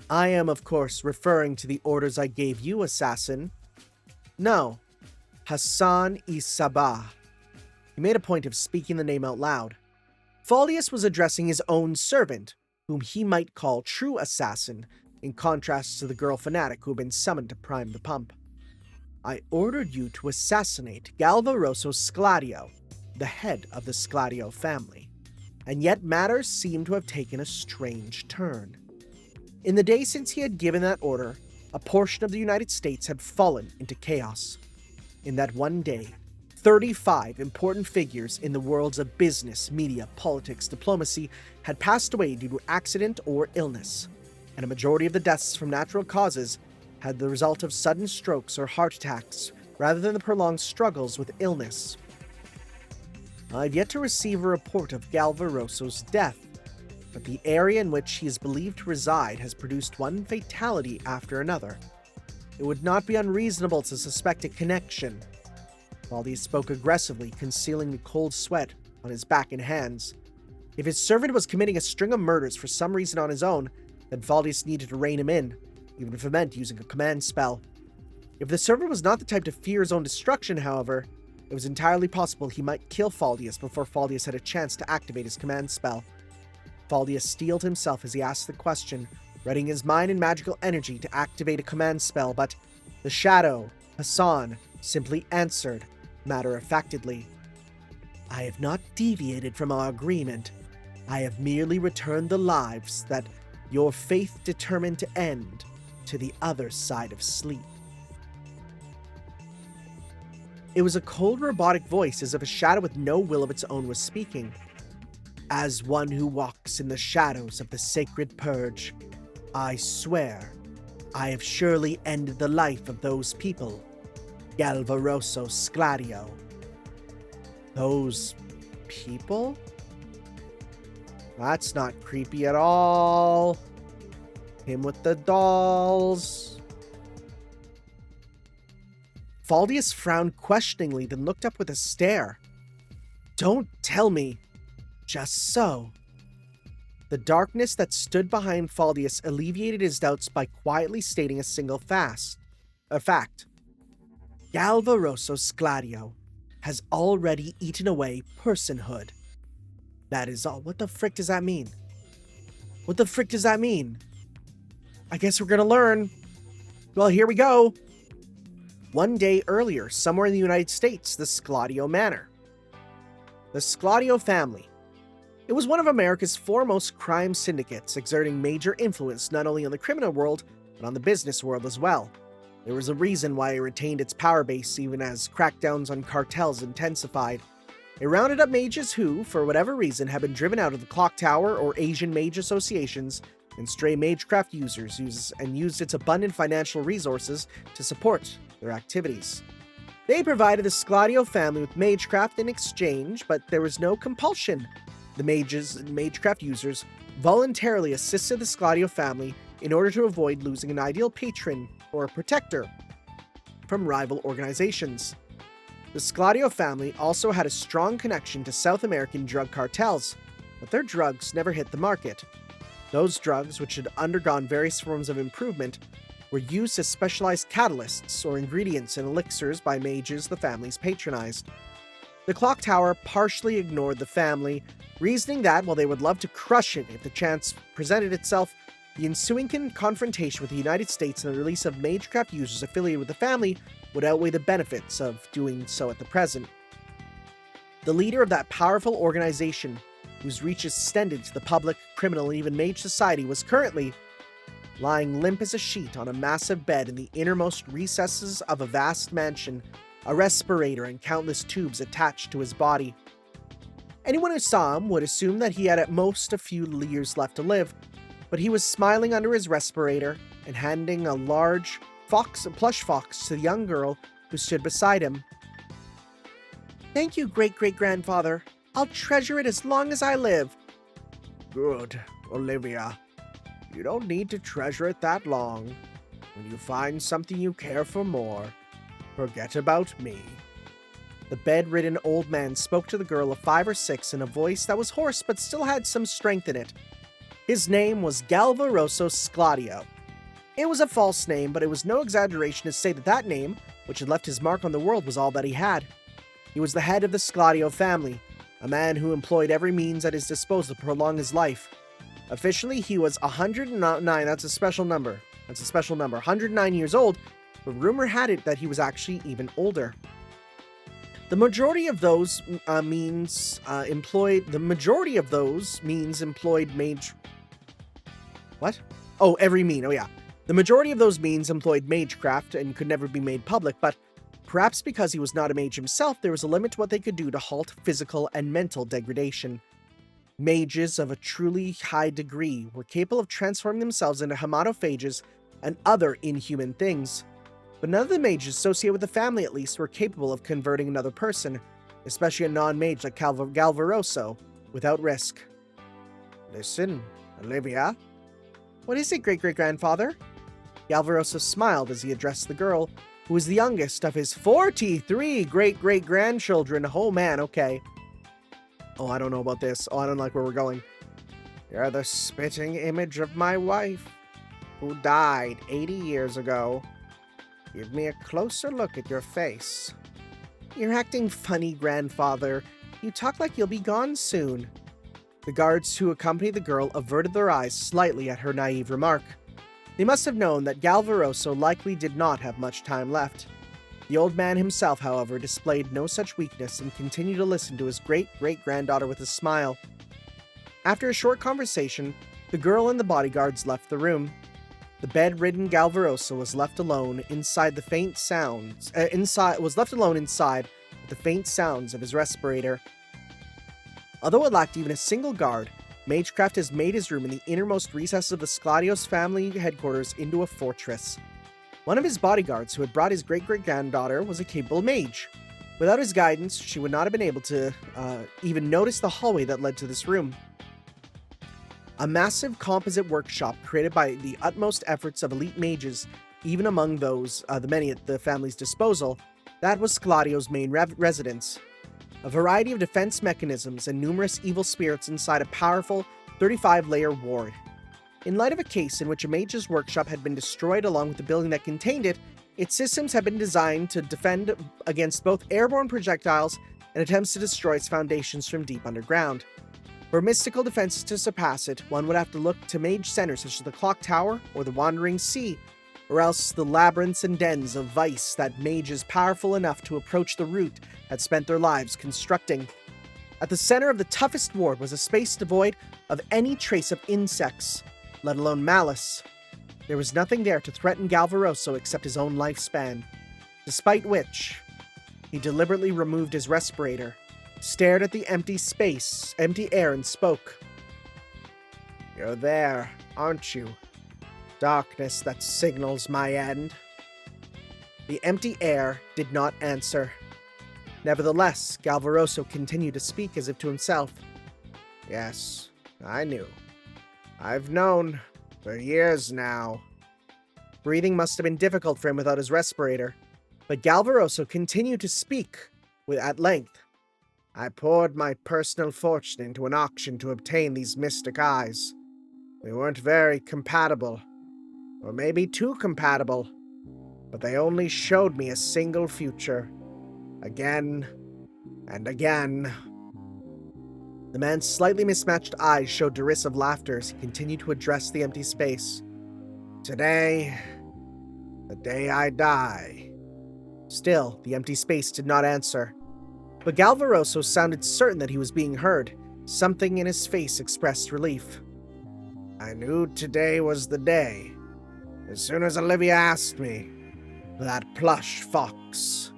I am, of course, referring to the orders I gave you, assassin. No, Hassan-i Sabah. He made a point of speaking the name out loud. Faldius was addressing his own servant, whom he might call true assassin, in contrast to the girl fanatic who had been summoned to prime the pump. I ordered you to assassinate Galvaroso Scladio, the head of the Scladio family, and yet matters seem to have taken a strange turn. In the day since he had given that order, a portion of the United States had fallen into chaos. In that one day, 35 important figures in the worlds of business, media, politics, diplomacy had passed away due to accident or illness, and a majority of the deaths from natural causes had the result of sudden strokes or heart attacks rather than the prolonged struggles with illness. I've yet to receive a report of Galvaroso's death, but the area in which he is believed to reside has produced one fatality after another. It would not be unreasonable to suspect a connection. Faldius spoke aggressively, concealing the cold sweat on his back and hands. If his servant was committing a string of murders for some reason on his own, then Faldius needed to rein him in, even if it meant using a command spell. If the servant was not the type to fear his own destruction, however, it was entirely possible he might kill Faldius before Faldius had a chance to activate his command spell. Faldius steeled himself as he asked the question, readying his mind and magical energy to activate a command spell, but the shadow, Hassan, simply answered, matter-of-factedly. I have not deviated from our agreement. I have merely returned the lives that your faith determined to end to the other side of sleep. It was a cold, robotic voice, as if a shadow with no will of its own was speaking. As one who walks in the shadows of the sacred purge, I swear, I have surely ended the life of those people. Galvaroso Scladio. Those people? That's not creepy at all. Him with the dolls. Faldius frowned questioningly, then looked up with a stare. Don't tell me. Just so. The darkness that stood behind Faldius alleviated his doubts by quietly stating a single fact. Galvaroso Scladio has already eaten away personhood. That is all. What the frick does that mean? What the frick does that mean? I guess we're gonna learn. Well, here we go. One day earlier, somewhere in the United States, the Scladio Manor. The Scladio family. It was one of America's foremost crime syndicates, exerting major influence not only on the criminal world, but on the business world as well. There was a reason why it retained its power base even as crackdowns on cartels intensified. It rounded up mages who, for whatever reason, had been driven out of the Clock Tower or Asian mage associations and stray magecraft users used its abundant financial resources to support their activities. They provided the Scladio family with magecraft in exchange, but there was no compulsion. The mages and magecraft users voluntarily assisted the Scladio family in order to avoid losing an ideal patron or protector from rival organizations. The Scladio family also had a strong connection to South American drug cartels, but their drugs never hit the market. Those drugs, which had undergone various forms of improvement, were used as specialized catalysts or ingredients in elixirs by mages the families patronized. The The clock tower partially ignored the family, reasoning that while they would love to crush it if the chance presented itself, the ensuing confrontation with the United States and the release of Magecraft users affiliated with the family would outweigh the benefits of doing so at the present. The leader of that powerful organization, whose reach extended to the public, criminal, and even mage society, was currently lying limp as a sheet on a massive bed in the innermost recesses of a vast mansion, a respirator and countless tubes attached to his body. Anyone who saw him would assume that he had at most a few years left to live, but he was smiling under his respirator and handing a large plush fox to the young girl who stood beside him. "Thank you, great-great-grandfather. I'll treasure it as long as I live." "Good, Olivia. You don't need to treasure it that long. When you find something you care for more, forget about me." The bedridden old man spoke to the girl of 5 or 6 in a voice that was hoarse but still had some strength in it. His name was Galvaroso Scladio. It was a false name, but it was no exaggeration to say that that name, which had left his mark on the world, was all that he had. He was the head of the Scladio family, a man who employed every means at his disposal to prolong his life. Officially, he was 109, that's a special number, 109 years old, but rumor had it that he was actually even older. The majority of those means employed mage... What? Oh, every mean, oh yeah. The majority of those means employed magecraft and could never be made public, but perhaps because he was not a mage himself, there was a limit to what they could do to halt physical and mental degradation. Mages of a truly high degree were capable of transforming themselves into hematophages and other inhuman things. But none of the mages associated with the family, at least, were capable of converting another person, especially a non-mage like Galvaroso, without risk. "Listen, Olivia." "What is it, great-great-grandfather?" Galvaroso smiled as he addressed the girl, who was the youngest of his 43 great-great-grandchildren. Oh man, okay. Oh, I don't know about this. Oh, I don't like where we're going. "You're the spitting image of my wife, who died 80 years ago. Give me a closer look at your face." "You're acting funny, grandfather. You talk like you'll be gone soon." The guards who accompanied the girl averted their eyes slightly at her naive remark. They must have known that Galvaroso likely did not have much time left. The old man himself, however, displayed no such weakness and continued to listen to his great-great-granddaughter with a smile. After a short conversation, the girl and the bodyguards left the room. The bedridden Galvaroso was left alone inside with the faint sounds of his respirator. Although it lacked even a single guard, Magecraft has made his room in the innermost recesses of the Scladios family headquarters into a fortress. One of his bodyguards who had brought his great-great-granddaughter was a capable mage. Without his guidance, she would not have been able to even notice the hallway that led to this room. A massive composite workshop created by the utmost efforts of elite mages, even among those, the many at the family's disposal, that was Scladio's main residence. A variety of defense mechanisms and numerous evil spirits inside a powerful 35-layer ward. In light of a case in which a mage's workshop had been destroyed along with the building that contained it, its systems had been designed to defend against both airborne projectiles and attempts to destroy its foundations from deep underground. For mystical defenses to surpass it, one would have to look to mage centers such as the Clock Tower or the Wandering Sea, or else the labyrinths and dens of vice that mages powerful enough to approach the root had spent their lives constructing. At the center of the toughest ward was a space devoid of any trace of insects, let alone malice. There was nothing there to threaten Galvaroso except his own lifespan, despite which he deliberately removed his respirator, stared at the empty air, and spoke. "You're there, aren't you? Darkness that signals my end." The empty air did not answer. Nevertheless, Galvaroso continued to speak as if to himself. "Yes, I knew. I've known for years now." Breathing must have been difficult for him without his respirator, but Galvaroso continued to speak at length. "I poured my personal fortune into an auction to obtain these mystic eyes. We weren't very compatible, or maybe too compatible, but they only showed me a single future. Again And again. The man's slightly mismatched eyes showed derisive laughter as he continued to address the empty space. Today, the day I die. Still, the empty space did not answer. But Galvaroso sounded certain that he was being heard. Something in his face expressed relief. I knew today was the day. As soon as Olivia asked me. That plush fox.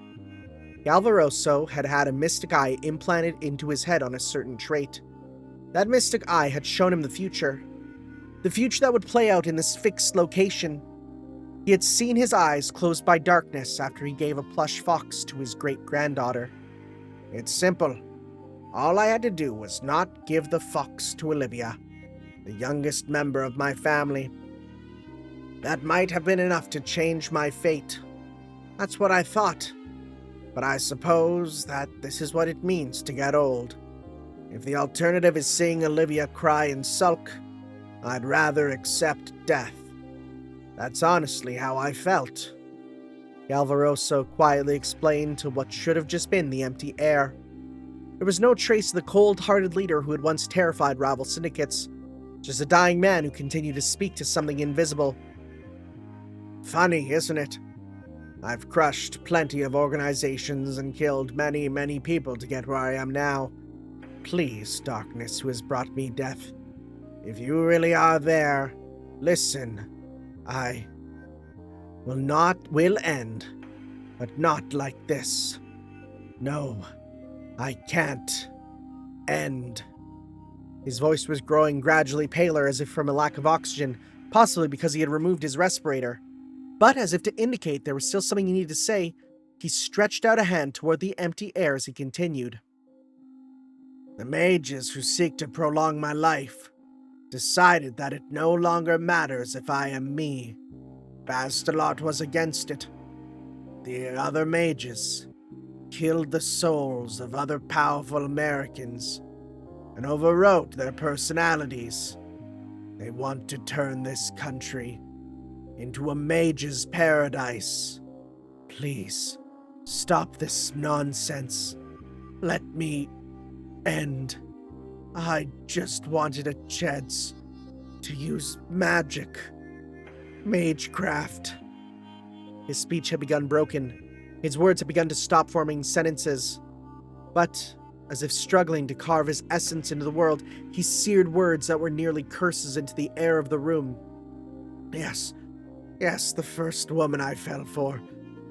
Galvaroso had had a mystic eye implanted into his head on a certain trait. That mystic eye had shown him the future that would play out in this fixed location. He had seen his eyes closed by darkness after he gave a plush fox to his great-granddaughter. It's simple. All I had to do was not give the fox to Olivia, the youngest member of my family. That might have been enough to change my fate. That's what I thought. But I suppose that this is what it means to get old. If the alternative is seeing Olivia cry and sulk, I'd rather accept death. That's honestly how I felt. Galvaroso quietly explained to what should have just been the empty air. There was no trace of the cold-hearted leader who had once terrified rival syndicates, just a dying man who continued to speak to something invisible. Funny, isn't it? I've crushed plenty of organizations and killed many, many people to get where I am now. Please, darkness who has brought me death, if you really are there, listen. I will end, but not like this. No, I can't end. His voice was growing gradually paler as if from a lack of oxygen, possibly because he had removed his respirator. But as if to indicate there was still something he needed to say, he stretched out a hand toward the empty air as he continued. The mages who seek to prolong my life decided that it no longer matters if I am me. Bastelot was against it. The other mages killed the souls of other powerful Americans and overwrote their personalities. They want to turn this country into a mage's paradise. Please, stop this nonsense. Let me end. I just wanted a chance to use magic. Magecraft. His speech had begun broken. His words had begun to stop forming sentences. But, as if struggling to carve his essence into the world, he seared words that were nearly curses into the air of the room. Yes, the first woman I fell for.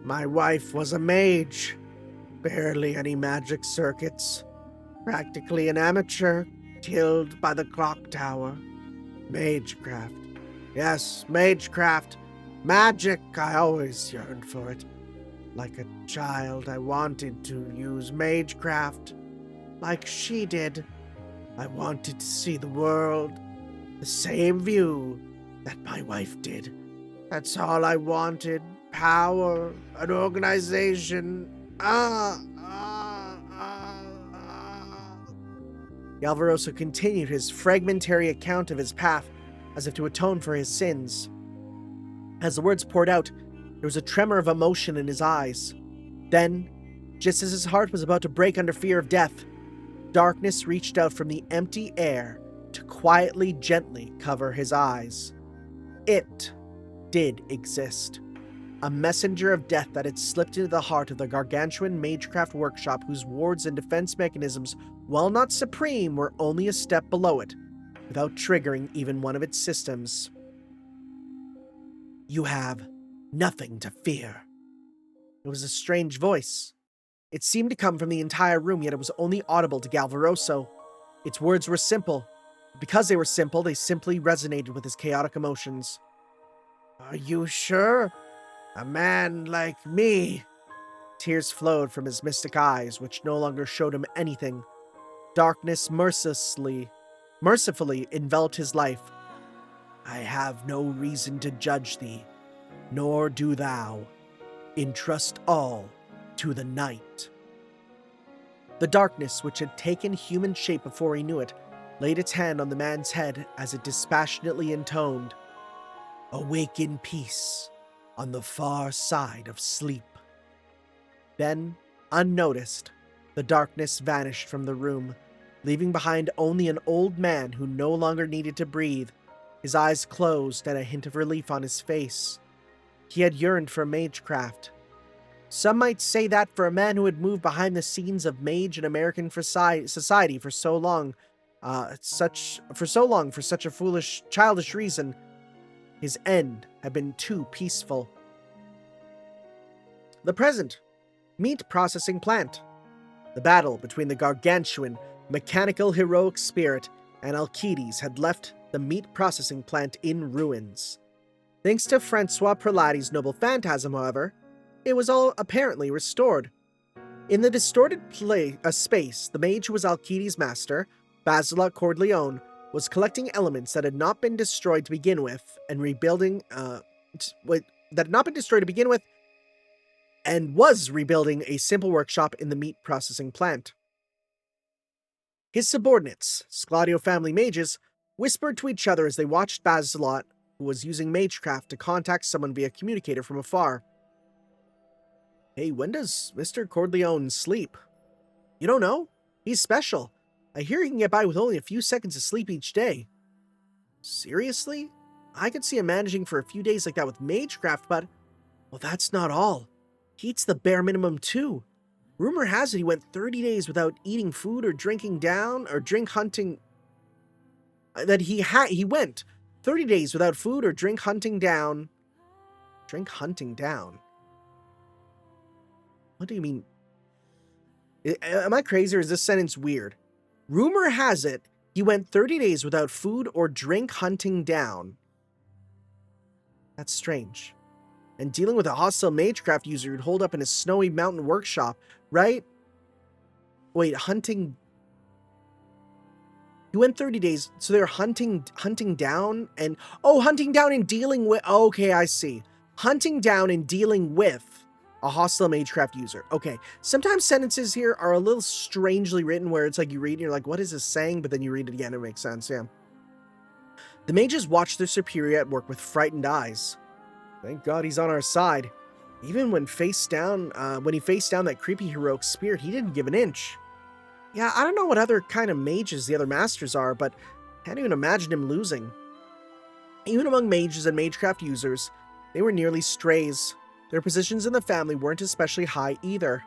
My wife was a mage. Barely any magic circuits. Practically an amateur, killed by the clock tower. Magecraft. Yes, magecraft. Magic, I always yearned for it. Like a child, I wanted to use magecraft. Like she did. I wanted to see the world, the same view that my wife did. That's all I wanted. Power, an organization. Galvaroso continued his fragmentary account of his path, as if to atone for his sins. As the words poured out, there was a tremor of emotion in his eyes. Then, just as his heart was about to break under fear of death, darkness reached out from the empty air to quietly, gently cover his eyes. It did exist. A messenger of death that had slipped into the heart of the gargantuan magecraft workshop whose wards and defense mechanisms, while not supreme, were only a step below it, without triggering even one of its systems. You have nothing to fear. It was a strange voice. It seemed to come from the entire room, yet it was only audible to Galvaroso. Its words were simple. Because they were simple, they simply resonated with his chaotic emotions. Are you sure? A man like me? Tears flowed from his mystic eyes, which no longer showed him anything. Darkness mercifully enveloped his life. I have no reason to judge thee, nor do thou. Entrust all to the night. The darkness, which had taken human shape before he knew it, laid its hand on the man's head as it dispassionately intoned, Awake in peace on the far side of sleep. Then, unnoticed, The darkness vanished from the room, leaving behind only an old man who no longer needed to breathe, his eyes closed and a hint of relief on his face. He had yearned for magecraft. Some might say that for a man who had moved behind the scenes of mage and American society for so long, for such a foolish, childish reason, his end had been too peaceful. The present. Meat processing plant. The battle between the gargantuan, mechanical heroic spirit and Alcides had left the meat processing plant in ruins. Thanks to Francois Prelati's noble phantasm, however, it was all apparently restored. In the distorted space, the mage who was Alcides' master, Basilot Cordleone, was collecting elements that had not been destroyed to begin with and was rebuilding a simple workshop in the meat processing plant. His subordinates, Scladio family mages, whispered to each other as they watched Basilot, who was using magecraft to contact someone via communicator from afar. Hey, when does Mr. Cordleone sleep? You don't know? He's special. I hear he can get by with only a few seconds of sleep each day. Seriously? I could see him managing for a few days like that with magecraft, but... well, that's not all. He eats the bare minimum too. Rumor has it he went 30 days without eating food or drinking down, or drink hunting... he went 30 days without food or drink hunting down... Drink hunting down? What do you mean? Am I crazy or is this sentence weird? Rumor has it he went 30 days without food or drink hunting down. That's strange. And dealing with a hostile magecraft user who'd hold up in a snowy mountain workshop, right? Wait, hunting... He went 30 days, so they're hunting down and... Oh, hunting down and dealing with... Oh, okay, I see. Hunting down and dealing with a hostile magecraft user. Okay, sometimes sentences here are a little strangely written where it's like you read and you're like, what is this saying? But then you read it again, it makes sense, yeah. The mages watched their superior at work with frightened eyes. Thank God he's on our side. Even when he faced down that creepy heroic spirit, he didn't give an inch. Yeah, I don't know what other kind of mages the other masters are, but I can't even imagine him losing. Even among mages and magecraft users, they were nearly strays. Their positions in the family weren't especially high either.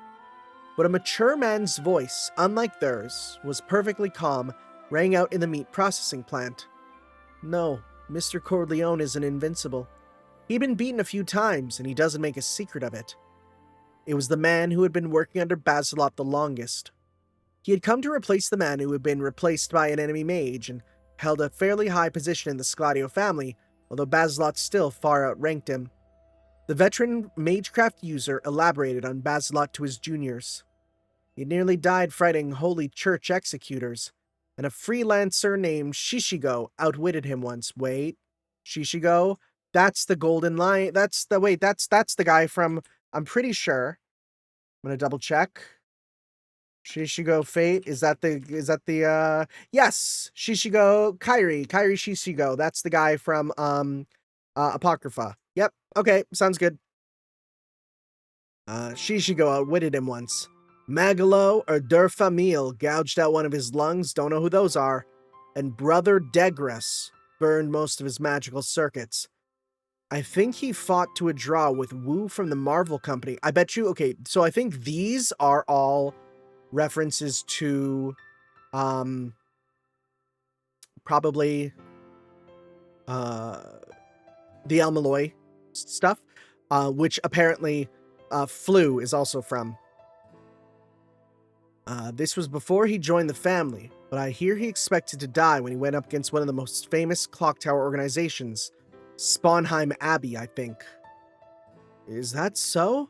But a mature man's voice, unlike theirs, was perfectly calm, rang out in the meat processing plant. No, Mr. Cordleone isn't invincible. He'd been beaten a few times, and he doesn't make a secret of it. It was the man who had been working under Basilot the longest. He had come to replace the man who had been replaced by an enemy mage, and held a fairly high position in the Scladio family, although Basilot still far outranked him. The veteran magecraft user elaborated on Basilot to his juniors. He nearly died fighting holy church executors, and a freelancer named Shishigo outwitted him once. Wait, Shishigo? That's the golden lion. That's the guy from, I'm pretty sure. I'm gonna double check. Shishigo Fate, is that the yes, Shishigo Kairi Shishigo. That's the guy from Apocrypha. Yep, okay, sounds good. Shishigo outwitted him once. Magalo or Durfamil gouged out one of his lungs, don't know who those are. And Brother Degras burned most of his magical circuits. I think he fought to a draw with Wu from the Marvel Company. I bet you, okay, so I think these are all references to, probably, the El Malloy stuff, which apparently, Flu is also from. This was before he joined the family, but I hear he expected to die when he went up against one of the most famous clock tower organizations, Sponheim Abbey, I think. Is that so?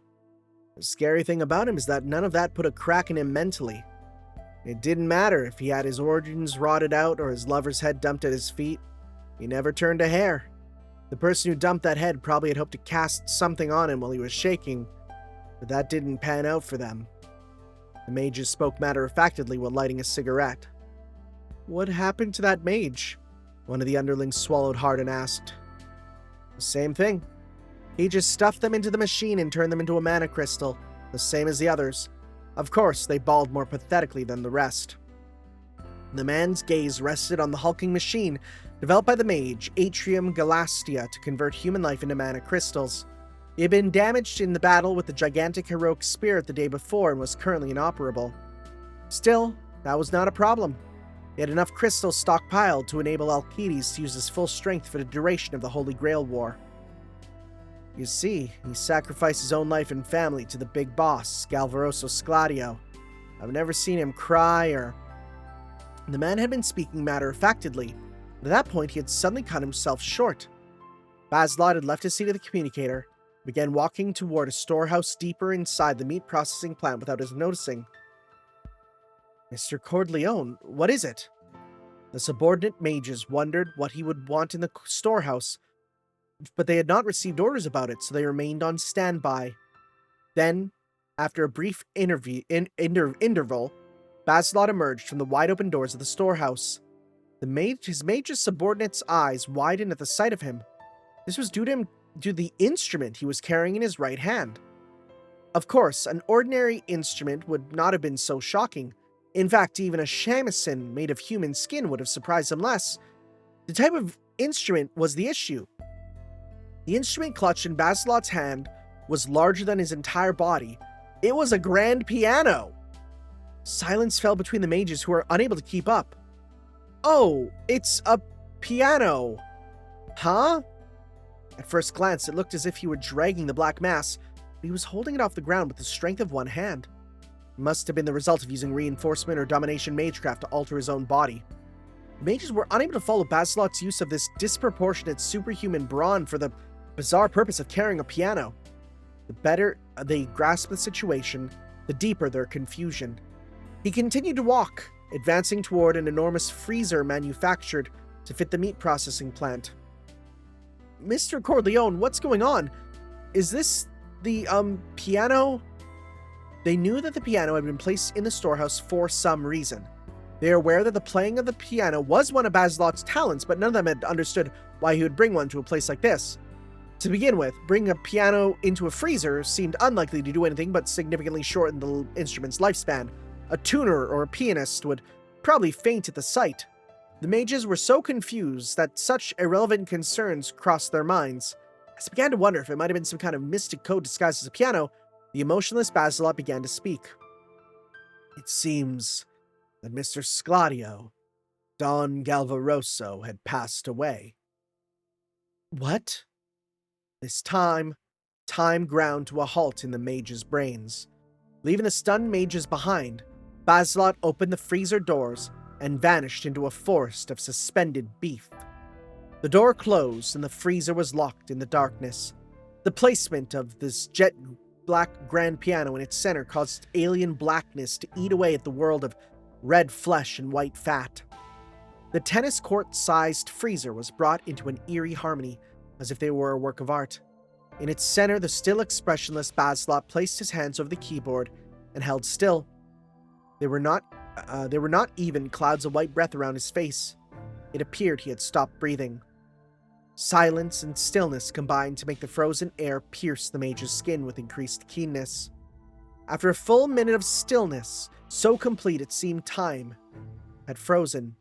The scary thing about him is that none of that put a crack in him mentally. It didn't matter if he had his organs rotted out or his lover's head dumped at his feet. He never turned a hair. The person who dumped that head probably had hoped to cast something on him while he was shaking, but that didn't pan out for them. The mages spoke matter-of-factly while lighting a cigarette. What happened to that mage? One of the underlings swallowed hard and asked. The same thing. He just stuffed them into the machine and turned them into a mana crystal, the same as the others. Of course, they bawled more pathetically than the rest. The man's gaze rested on the hulking machine developed by the mage Atrium Galastia to convert human life into mana crystals. It had been damaged in the battle with the gigantic heroic spirit the day before and was currently inoperable. Still, that was not a problem. He had enough crystals stockpiled to enable Alcides to use his full strength for the duration of the Holy Grail War. You see, he sacrificed his own life and family to the big boss, Galvaroso Scladio. I've never seen him cry or... The man had been speaking matter-of-factedly, but at that point he had suddenly cut himself short. Bazelot had left his seat at the communicator, and began walking toward a storehouse deeper inside the meat processing plant without us noticing. Mr. Corleone, what is it? The subordinate mages wondered what he would want in the storehouse, but they had not received orders about it, so they remained on standby. Then, after a brief interval, Bazelot emerged from the wide-open doors of the storehouse. His mage's subordinate's eyes widened at the sight of him. This was due to the instrument he was carrying in his right hand. Of course, an ordinary instrument would not have been so shocking. In fact, even a shamisen made of human skin would have surprised him less. The type of instrument was the issue. The instrument clutched in Bazelot's hand was larger than his entire body. It was a grand piano! Silence fell between the mages who were unable to keep up. Oh, it's a piano! Huh? At first glance, it looked as if he were dragging the black mass, but he was holding it off the ground with the strength of one hand. It must have been the result of using reinforcement or domination magecraft to alter his own body. The mages were unable to follow Bazelot's use of this disproportionate superhuman brawn for the bizarre purpose of carrying a piano. The better they grasped the situation, the deeper their confusion. He continued to walk, advancing toward an enormous freezer manufactured to fit the meat processing plant. Mr. Corleone, what's going on? Is this the, piano? They knew that the piano had been placed in the storehouse for some reason. They are aware that the playing of the piano was one of Bazelot's talents, but none of them had understood why he would bring one to a place like this. To begin with, bringing a piano into a freezer seemed unlikely to do anything but significantly shorten the instrument's lifespan. A tuner or a pianist would probably faint at the sight. The mages were so confused that such irrelevant concerns crossed their minds. As they began to wonder if it might have been some kind of mystic code disguised as a piano, the emotionless Bazelot began to speak. It seems that Mr. Scladio, Don Galvaroso, had passed away. What? This time ground to a halt in the mages' brains. Leaving the stunned mages behind, Bazelot opened the freezer doors and vanished into a forest of suspended beef. The door closed and the freezer was locked in the darkness. The placement of this jet black grand piano in its center caused alien blackness to eat away at the world of red flesh and white fat. The tennis court-sized freezer was brought into an eerie harmony, as if they were a work of art. In its center, the still expressionless Bazelot placed his hands over the keyboard and held still. There were not even clouds of white breath around his face. It appeared he had stopped breathing. Silence and stillness combined to make the frozen air pierce the mage's skin with increased keenness. After a full minute of stillness, so complete it seemed time had frozen,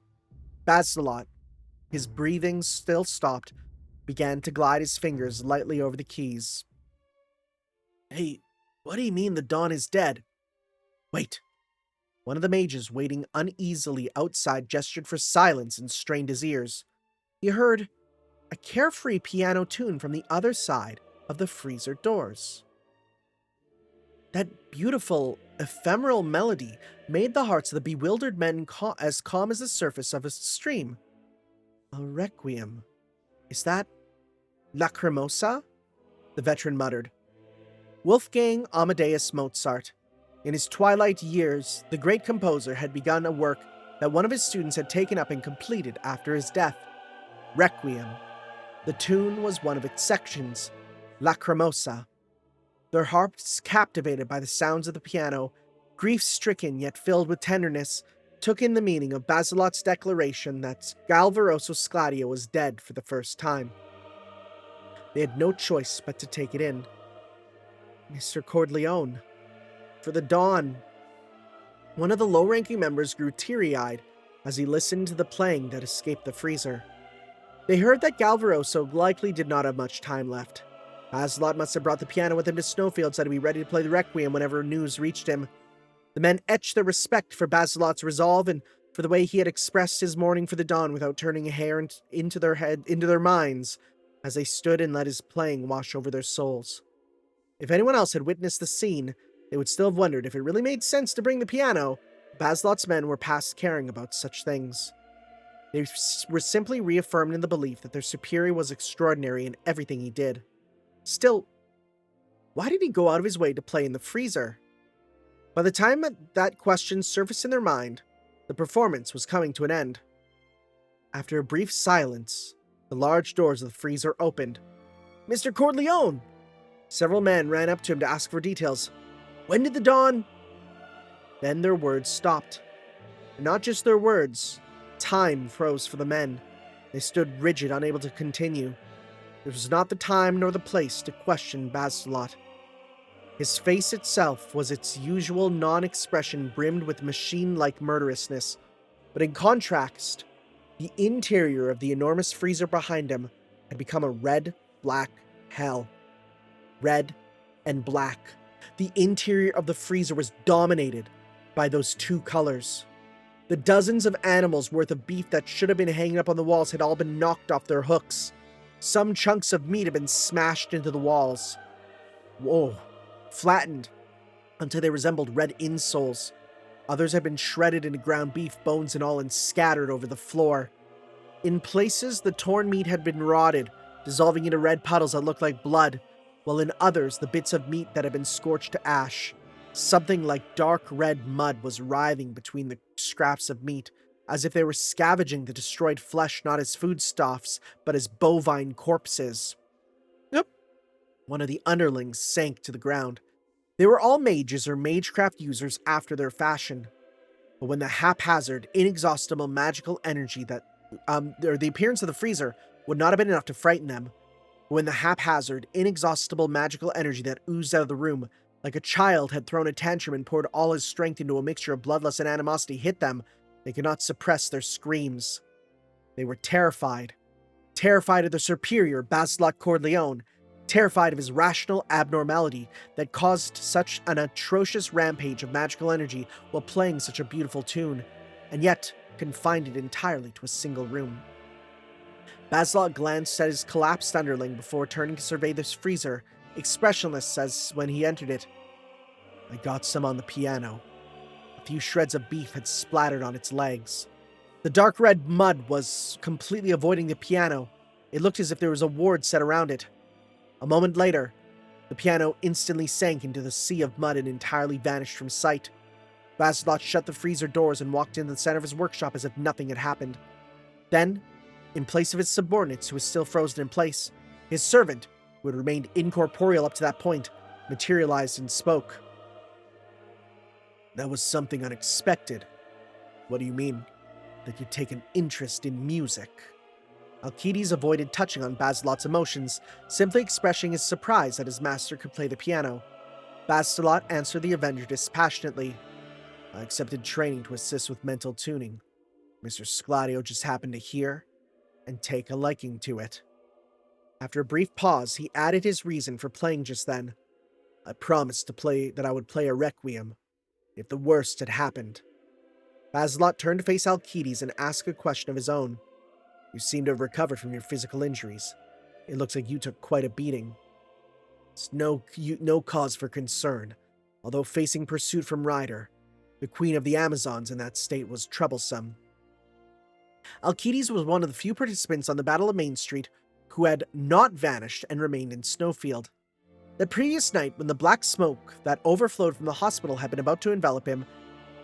Bazelot, his breathing still stopped, began to glide his fingers lightly over the keys. Hey, what do you mean the Dawn is dead? Wait. One of the mages waiting uneasily outside gestured for silence and strained his ears. He heard a carefree piano tune from the other side of the freezer doors. That beautiful, ephemeral melody made the hearts of the bewildered men as calm as the surface of a stream. A requiem. Is that Lacrimosa? The veteran muttered. Wolfgang Amadeus Mozart. In his twilight years, the great composer had begun a work that one of his students had taken up and completed after his death. Requiem. The tune was one of its sections, Lacrimosa. Their hearts captivated by the sounds of the piano, grief-stricken yet filled with tenderness, took in the meaning of Bazelot's declaration that Galvaroso Scladio was dead for the first time. They had no choice but to take it in. Mr. Corleone, for the Dawn, One of the low-ranking members grew teary-eyed as he listened to the playing that escaped the freezer. They heard that Galvaroso likely did not have much time left. Bazelot must have brought the piano with him to Snowfield so to be ready to play the Requiem whenever news reached him. The men etched their respect for Bazelot's resolve and for the way he had expressed his mourning for the dawn without turning a hair into their minds, as they stood and let his playing wash over their souls. If anyone else had witnessed the scene, they would still have wondered if it really made sense to bring the piano. Bazelot's men were past caring about such things. They were simply reaffirmed in the belief that their superior was extraordinary in everything he did. Still, why did he go out of his way to play in the freezer? By the time that question surfaced in their mind, the performance was coming to an end. After a brief silence, the large doors of the freezer opened. "Mr. Corleone!" Several men ran up to him to ask for details. "When did the dawn—" Then their words stopped. And not just their words. Time froze for the men. They stood rigid, unable to continue. This was not the time nor the place to question Bazelot. His face itself was its usual non-expression brimmed with machine-like murderousness, but in contrast, the interior of the enormous freezer behind him had become a red-black hell. Red and black. The interior of the freezer was dominated by those two colors. The dozens of animals worth of beef that should have been hanging up on the walls had all been knocked off their hooks. Some chunks of meat had been smashed into the walls. Whoa. Flattened until they resembled red insoles. Others had been shredded into ground beef, bones and all, and scattered over the floor. In places, the torn meat had been rotted, dissolving into red puddles that looked like blood, while in others, the bits of meat that had been scorched to ash. Something like dark red mud was writhing between the scraps of meat, as if they were scavenging the destroyed flesh not as foodstuffs, but as bovine corpses. Yep. One of the underlings sank to the ground. They were all mages or magecraft users after their fashion. But when the haphazard, inexhaustible magical energy or the appearance of the freezer would not have been enough to frighten them, when the haphazard, inexhaustible magical energy that oozed out of the room, like a child had thrown a tantrum and poured all his strength into a mixture of bloodlust and animosity, hit them, they could not suppress their screams. They were terrified. Terrified of their superior, Bazelot Corleone. Terrified of his rational abnormality that caused such an atrocious rampage of magical energy while playing such a beautiful tune, and yet confined it entirely to a single room. Bazelot glanced at his collapsed underling before turning to survey this freezer, expressionless as when he entered it. "I got some on the piano." A few shreds of beef had splattered on its legs. The dark red mud was completely avoiding the piano. It looked as if there was a ward set around it. A moment later, the piano instantly sank into the sea of mud and entirely vanished from sight. Bazelot shut the freezer doors and walked into the center of his workshop as if nothing had happened. Then, in place of his subordinates who was still frozen in place, his servant, who had remained incorporeal up to that point, materialized and spoke. "That was something unexpected." "What do you mean?" "That you take an interest in music." Alcides avoided touching on Bazelot's emotions, simply expressing his surprise that his master could play the piano. Bazelot answered the Avenger dispassionately. "I accepted training to assist with mental tuning. Mr. Scladio just happened to hear and take a liking to it." After a brief pause, he added his reason for playing just then. "I promised that I would play a requiem, if the worst had happened." Bazelot turned to face Alcides and asked a question of his own. "You seem to have recovered from your physical injuries. It looks like you took quite a beating." "It's no cause for concern, although facing pursuit from Ryder, the queen of the Amazons in that state, was troublesome." Alcides was one of the few participants on the Battle of Main Street who had not vanished and remained in Snowfield. The previous night, when the black smoke that overflowed from the hospital had been about to envelop him,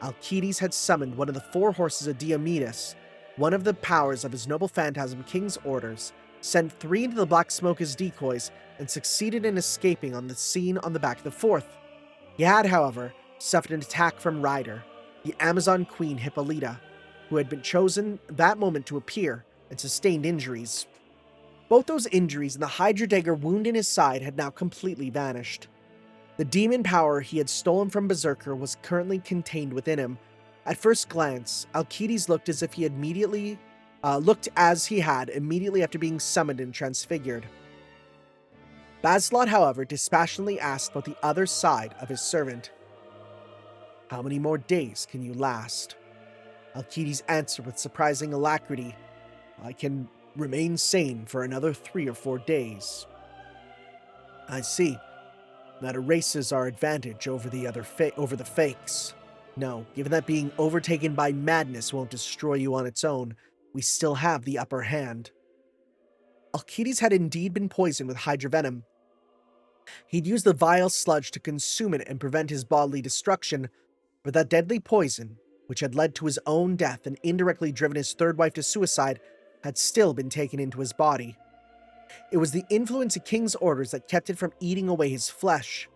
Alcides had summoned one of the 4 horses of Diomedes, one of the powers of his noble phantasm king's orders, sent 3 into the black smoke as decoys, and succeeded in escaping on the scene on the back of the 4th. He had, however, suffered an attack from Ryder, the Amazon queen Hippolyta, who had been chosen that moment to appear, and sustained injuries. Both those injuries and the Hydra dagger wound in his side had now completely vanished. The demon power he had stolen from Berserker was currently contained within him. At first glance, Alcides looked as if he had immediately after being summoned and transfigured. Bazelot, however, dispassionately asked about the other side of his servant. "How many more days can you last?" Alcides answered with surprising alacrity. "I can remain sane for another 3 or 4 days." "I see. That erases our advantage over the fakes. No, given that being overtaken by madness won't destroy you on its own, we still have the upper hand." Alcides had indeed been poisoned with hydrovenom. He'd used the vile sludge to consume it and prevent his bodily destruction, but that deadly poison, which had led to his own death and indirectly driven his third wife to suicide, had still been taken into his body. It was the influence of King's orders that kept it from eating away his flesh.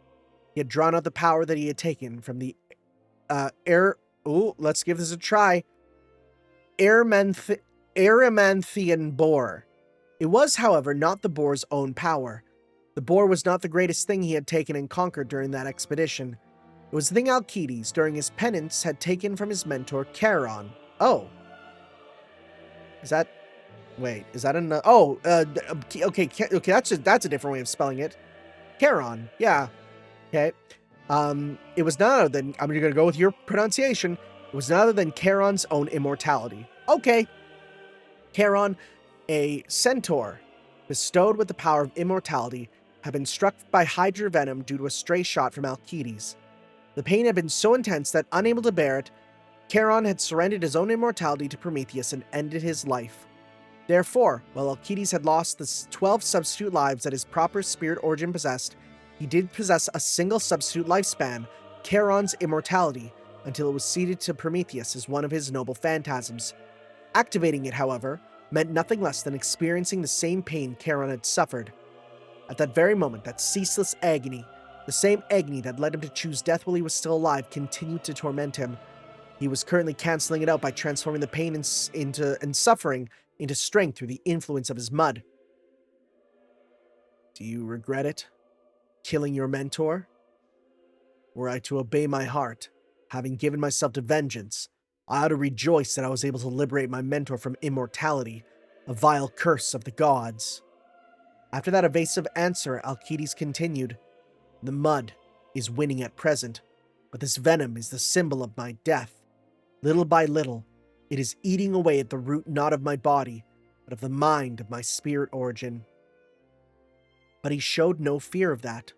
He had drawn out the power that he had taken from the let's give this a try. Erymanthian boar. It was, however, not the boar's own power. The boar was not the greatest thing he had taken and conquered during that expedition. It was the thing Alcides, during his penance, had taken from his mentor, Charon. Oh. Is that an... okay, that's a different way of spelling it. Charon, yeah. Okay. It was none other than, I'm going to go with your pronunciation, it was none other than Charon's own immortality. Okay. Charon, a centaur, bestowed with the power of immortality, had been struck by hydrovenom due to a stray shot from Alcides. The pain had been so intense that, unable to bear it, Charon had surrendered his own immortality to Prometheus and ended his life. Therefore, while Alcides had lost the 12 substitute lives that his proper spirit origin possessed, he did possess a single substitute lifespan, Charon's immortality, until it was ceded to Prometheus as one of his noble phantasms. Activating it, however, meant nothing less than experiencing the same pain Charon had suffered. At that very moment, that ceaseless agony, the same agony that led him to choose death while he was still alive, continued to torment him. He was currently cancelling it out by transforming the pain and suffering into strength through the influence of his mud. "Do you regret it? Killing your mentor? Were I to obey my heart, having given myself to vengeance, I ought to rejoice that I was able to liberate my mentor from immortality, a vile curse of the gods." After that evasive answer, Alcides continued, "The mud is winning at present, but this venom is the symbol of my death. Little by little, it is eating away at the root not of my body, but of the mind of my spirit origin." But he showed no fear of that.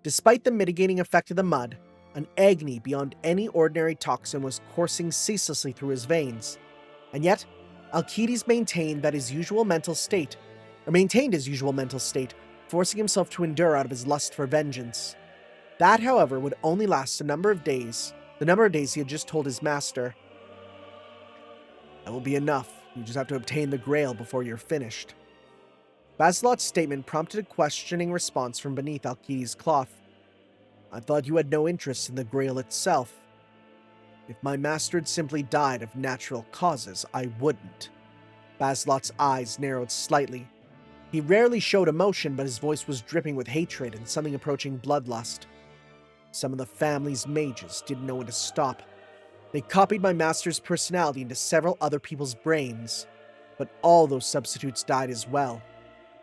Despite the mitigating effect of the mud, an agony beyond any ordinary toxin was coursing ceaselessly through his veins. And yet, Alcides maintained his usual mental state, forcing himself to endure out of his lust for vengeance. That, however, would only last the number of days he had just told his master. "That will be enough. You just have to obtain the Grail before you're finished." Bazelot's statement prompted a questioning response from beneath Alcides' cloth. "I thought you had no interest in the Grail itself." "If my master had simply died of natural causes, I wouldn't." Bazelot's eyes narrowed slightly. He rarely showed emotion, but his voice was dripping with hatred and something approaching bloodlust. "Some of the family's mages didn't know when to stop. They copied my master's personality into several other people's brains, but all those substitutes died as well,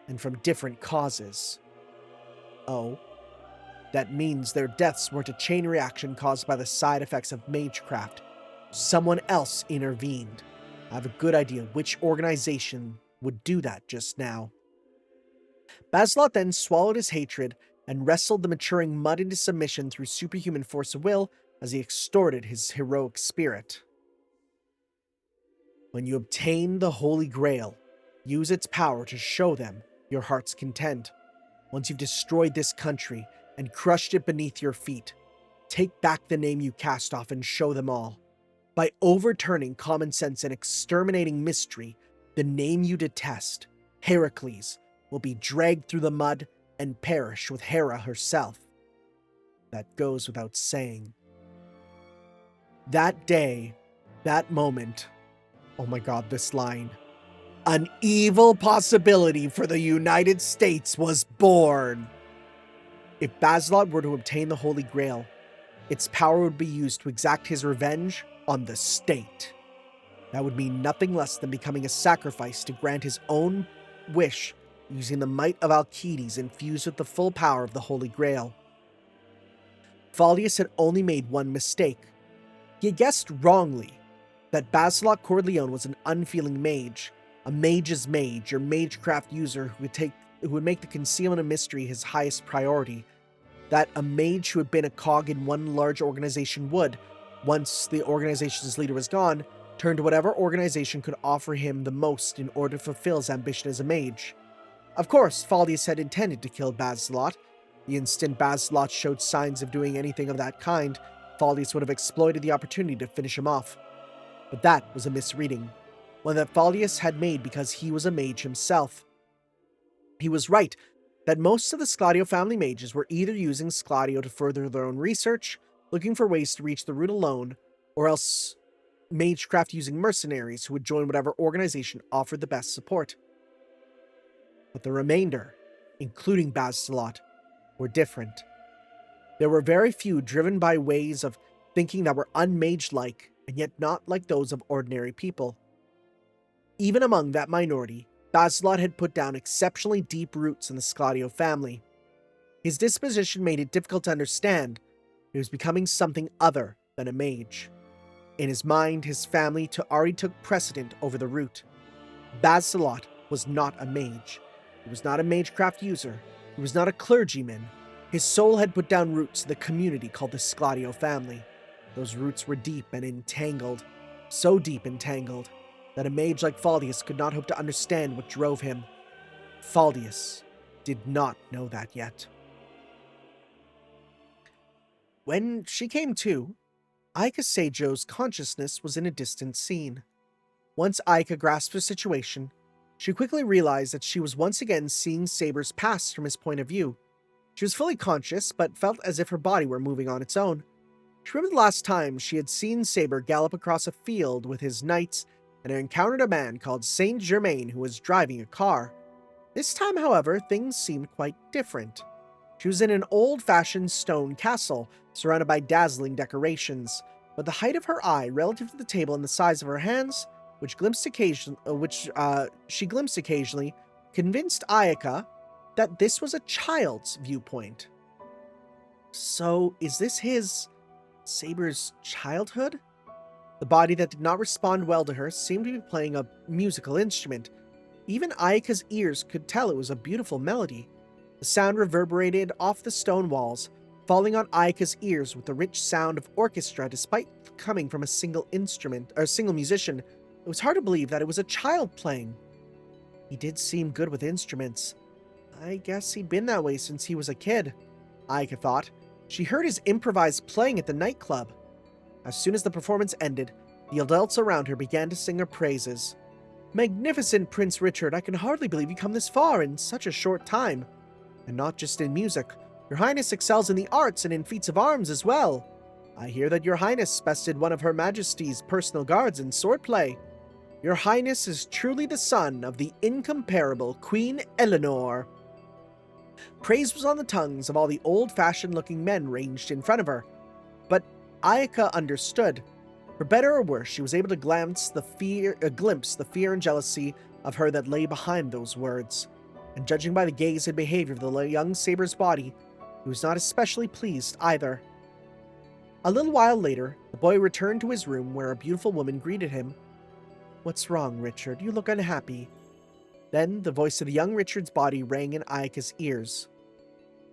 and from different causes." "Oh? That means their deaths weren't a chain reaction caused by the side effects of magecraft. Someone else intervened. I have a good idea which organization would do that just now." Bazelot then swallowed his hatred and wrestled the maturing mud into submission through superhuman force of will as he extorted his heroic spirit. "When you obtain the Holy Grail, use its power to show them your heart's content. Once you've destroyed this country and crushed it beneath your feet, take back the name you cast off and show them all. By overturning common sense and exterminating mystery, the name you detest, Heracles, will be dragged through the mud and perish with Hera herself. That goes without saying." That day, that moment, oh my god, this line, "An evil possibility for the United States was born." If Bazelot were to obtain the Holy Grail, its power would be used to exact his revenge on the state. That would mean nothing less than becoming a sacrifice to grant his own wish using the might of Alcides infused with the full power of the Holy Grail. Faldius had only made one mistake. He had guessed wrongly that Bazelot Corleone was an unfeeling mage, a mage's mage, or magecraft user who would make the concealment of mystery his highest priority. That a mage who had been a cog in one large organization would, once the organization's leader was gone, turn to whatever organization could offer him the most in order to fulfill his ambition as a mage. Of course, Faldius had intended to kill Bazelot. The instant Bazelot showed signs of doing anything of that kind, Faldius would have exploited the opportunity to finish him off. But that was a misreading, one that Faldius had made because he was a mage himself. He was right that most of the Scladio family mages were either using Scladio to further their own research, looking for ways to reach the root alone, or else magecraft using mercenaries who would join whatever organization offered the best support. But the remainder, including Bazelot, were different. There were very few driven by ways of thinking that were unmage-like and yet not like those of ordinary people. Even among that minority, Bazelot had put down exceptionally deep roots in the Scladio family. His disposition made it difficult to understand. He was becoming something other than a mage. In his mind, his family already took precedent over the root. Bazelot was not a mage. He was not a magecraft user. He was not a clergyman. His soul had put down roots in the community called the Scladio family. Those roots were deep and entangled, so deep entangled, that a mage like Faldius could not hope to understand what drove him. Faldius did not know that yet. When she came to, Aika Seijo's consciousness was in a distant scene. Once Aika grasped her situation, she quickly realized that she was once again seeing Saber's past from his point of view. She was fully conscious, but felt as if her body were moving on its own. She remembered the last time she had seen Saber gallop across a field with his knights and had encountered a man called Saint Germain who was driving a car. This time, however, things seemed quite different. She was in an old-fashioned stone castle, surrounded by dazzling decorations, but the height of her eye relative to the table and the size of her hands, which she glimpsed occasionally, convinced Ayaka that this was a child's viewpoint. So, is this Saber's childhood? The body that did not respond well to her seemed to be playing a musical instrument. Even Ayaka's ears could tell it was a beautiful melody. The sound reverberated off the stone walls, falling on Ayaka's ears with the rich sound of orchestra despite coming from a single musician. It was hard to believe that it was a child playing. He did seem good with instruments. I guess he'd been that way since he was a kid, Ayaka thought. She heard his improvised playing at the nightclub. As soon as the performance ended, the adults around her began to sing her praises. "Magnificent Prince Richard, I can hardly believe you come this far in such a short time. And not just in music. Your Highness excels in the arts and in feats of arms as well. I hear that your Highness bested one of Her Majesty's personal guards in swordplay. Your Highness is truly the son of the incomparable Queen Eleanor." Praise was on the tongues of all the old-fashioned looking men ranged in front of her. But Ayaka understood. For better or worse, she was able to glimpse the fear and jealousy of her that lay behind those words. And judging by the gaze and behavior of the young Saber's body, he was not especially pleased either. A little while later, the boy returned to his room where a beautiful woman greeted him. "What's wrong, Richard? You look unhappy." Then the voice of the young Richard's body rang in Ayaka's ears.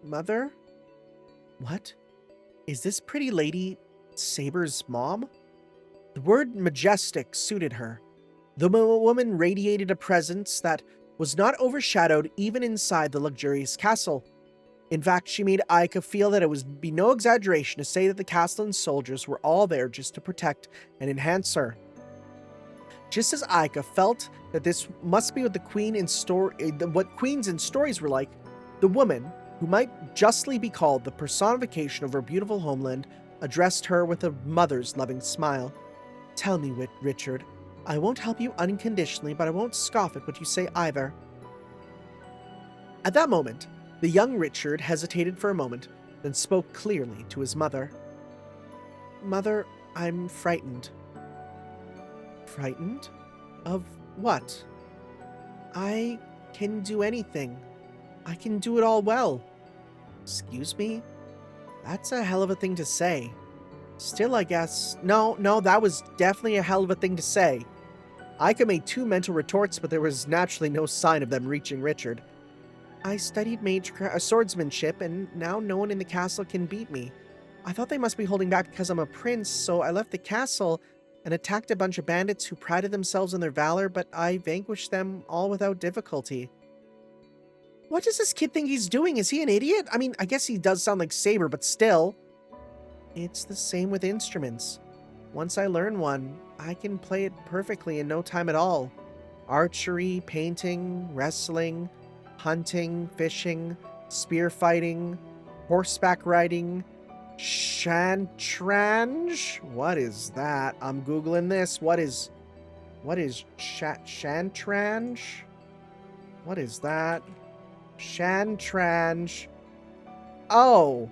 "Mother? What? Is this pretty lady Saber's mom?" The word majestic suited her. The woman radiated a presence that was not overshadowed even inside the luxurious castle. In fact, she made Ayaka feel that it would be no exaggeration to say that the castellan's soldiers were all there just to protect and enhance her. Just as Ayaka felt that this must be what what queens in stories were like, the woman, who might justly be called the personification of her beautiful homeland, addressed her with a mother's loving smile. "Tell me, Richard. I won't help you unconditionally, but I won't scoff at what you say either." At that moment, The young Richard hesitated for a moment, then spoke clearly to his mother. Mother, I'm frightened. Frightened? Of what? I can do anything. I can do it all well. Excuse me? That's a hell of a thing to say. Still, I guess... No, that was definitely a hell of a thing to say. Aika made 2 mental retorts, but there was naturally no sign of them reaching Richard. I studied swordsmanship, and now no one in the castle can beat me. I thought they must be holding back because I'm a prince, so I left the castle and attacked a bunch of bandits who prided themselves on their valor, but I vanquished them all without difficulty. What does this kid think he's doing? Is he an idiot? I mean, I guess he does sound like Saber, but still. It's the same with instruments. Once I learn one, I can play it perfectly in no time at all. Archery, painting, wrestling, hunting, fishing, spear fighting, horseback riding, shantrange? What is that? I'm Googling this. What is shantrange? What is that? Shantrange. Oh.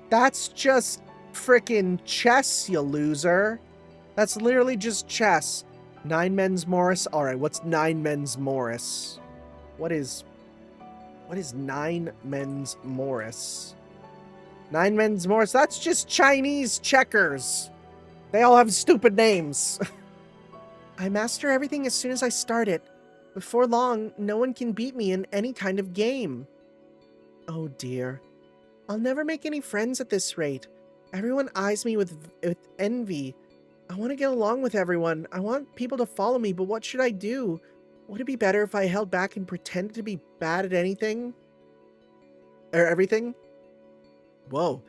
That's just frickin' chess, you loser. That's literally just chess. 9 men's Morris. Alright, what's 9 men's Morris? What is 9 men's Morris? 9 men's Morris, that's just Chinese checkers. They all have stupid names. I master everything as soon as I start it. Before long, no one can beat me in any kind of game. Oh dear. I'll never make any friends at this rate. Everyone eyes me with envy. I want to get along with everyone. I want people to follow me, but what should I do? Would it be better if I held back and pretended to be bad at anything? Or everything? Whoa.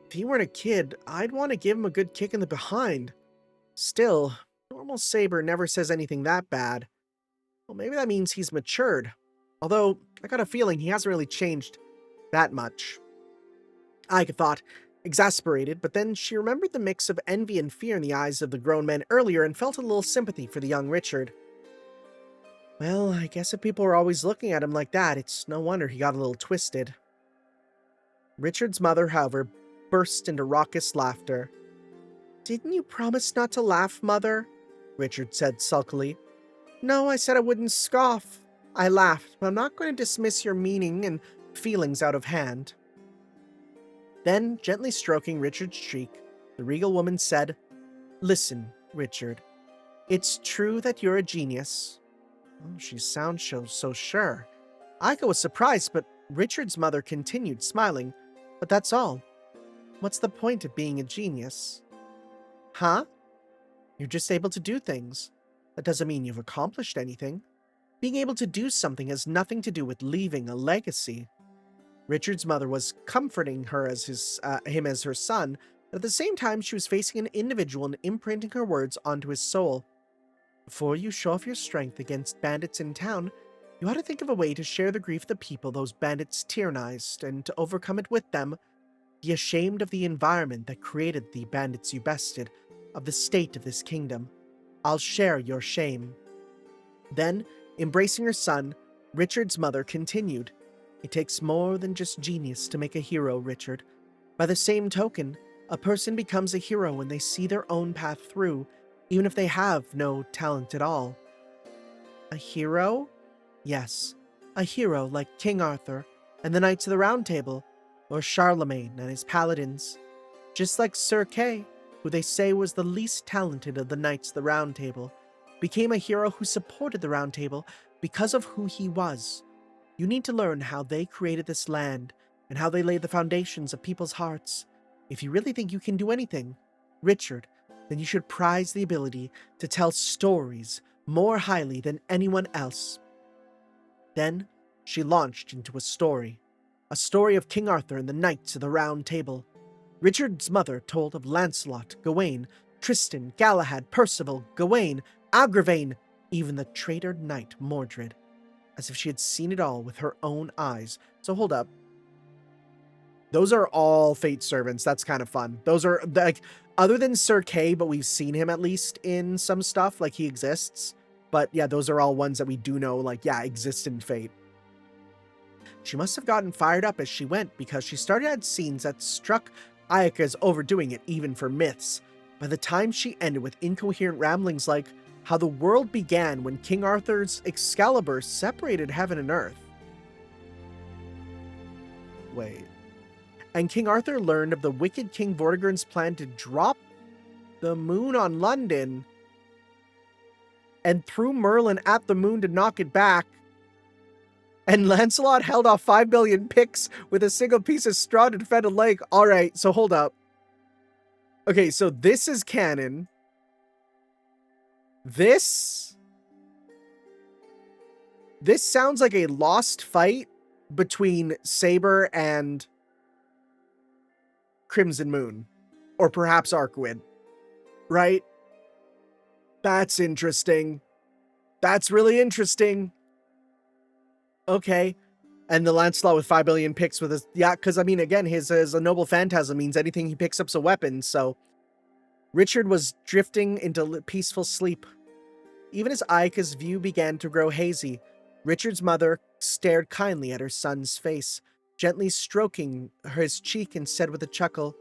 If he weren't a kid, I'd want to give him a good kick in the behind. Still, normal Saber never says anything that bad. Well, maybe that means he's matured. Although, I got a feeling he hasn't really changed that much. Aika thought, exasperated, but then she remembered the mix of envy and fear in the eyes of the grown men earlier and felt a little sympathy for the young Richard. Well, I guess if people were always looking at him like that, it's no wonder he got a little twisted. Richard's mother, however, burst into raucous laughter. Didn't you promise not to laugh, Mother? Richard said sulkily. No, I said I wouldn't scoff. I laughed, but I'm not going to dismiss your meaning and feelings out of hand. Then, gently stroking Richard's cheek, the regal woman said, Listen, Richard. It's true that you're a genius. Oh, she sounds so sure. Aika was surprised, but Richard's mother continued, smiling. But that's all. What's the point of being a genius? Huh? You're just able to do things. That doesn't mean you've accomplished anything. Being able to do something has nothing to do with leaving a legacy. Richard's mother was comforting her as him as her son, but at the same time she was facing an individual and imprinting her words onto his soul. Before you show off your strength against bandits in town, you ought to think of a way to share the grief of the people those bandits tyrannized, and to overcome it with them. Be ashamed of the environment that created the bandits you bested, of the state of this kingdom. I'll share your shame. Then, embracing her son, Richard's mother continued. It takes more than just genius to make a hero, Richard. By the same token, a person becomes a hero when they see their own path through, even if they have no talent at all. A hero? Yes, a hero like King Arthur and the Knights of the Round Table, or Charlemagne and his paladins. Just like Sir Kay, who they say was the least talented of the Knights of the Round Table, became a hero who supported the Round Table because of who he was. You need to learn how they created this land and how they laid the foundations of people's hearts. If you really think you can do anything, Richard, then you should prize the ability to tell stories more highly than anyone else. Then she launched into a story of King Arthur and the Knights of the Round Table. Richard's mother told of Lancelot, Gawain, Tristan, Galahad, Percival, Gawain, Agravain, even the traitor knight Mordred, as if she had seen it all with her own eyes. So hold up. Those are all Fate servants. That's kind of fun. Those are, like, other than Sir Kay, but we've seen him at least in some stuff, like he exists. But yeah, those are all ones that we do know, like, yeah, exist in Fate. She must have gotten fired up as she went, because she started out scenes that struck Ayaka as overdoing it, even for myths. By the time she ended with incoherent ramblings like how the world began when King Arthur's Excalibur separated heaven and earth. Wait. And King Arthur learned of the wicked King Vortigern's plan to drop the moon on London and threw Merlin at the moon to knock it back. And Lancelot held off 5 billion picks with a single piece of straw to defend a lake. All right, so hold up. Okay, so this is canon. This sounds like a lost fight between Saber and Crimson Moon. Or perhaps Arkwyn. Right? That's interesting. That's really interesting. Okay. And the Lancelot with 5 billion picks with his... Yeah, because, I mean, again, his a noble phantasm means anything he picks up's a weapon, so... Richard was drifting into peaceful sleep. Even as Ayaka's view began to grow hazy, Richard's mother stared kindly at her son's face, gently stroking his cheek, and said with a chuckle,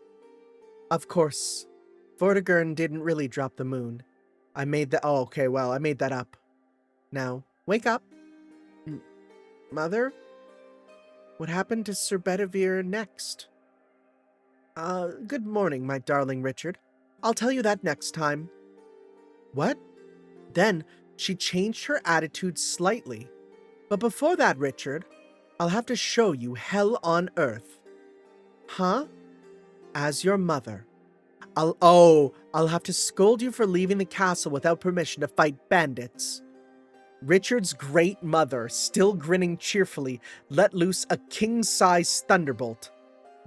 "Of course, Vortigern didn't really drop the moon. I made that... Oh, okay, well, I made that up. Now, wake up." Mother? What happened to Sir Bedivere next? Good morning, my darling Richard. I'll tell you that next time. What? Then she changed her attitude slightly. But before that, Richard, I'll have to show you hell on earth. Huh? As your mother. I'll have to scold you for leaving the castle without permission to fight bandits. Richard's great mother, still grinning cheerfully, let loose a king-size thunderbolt.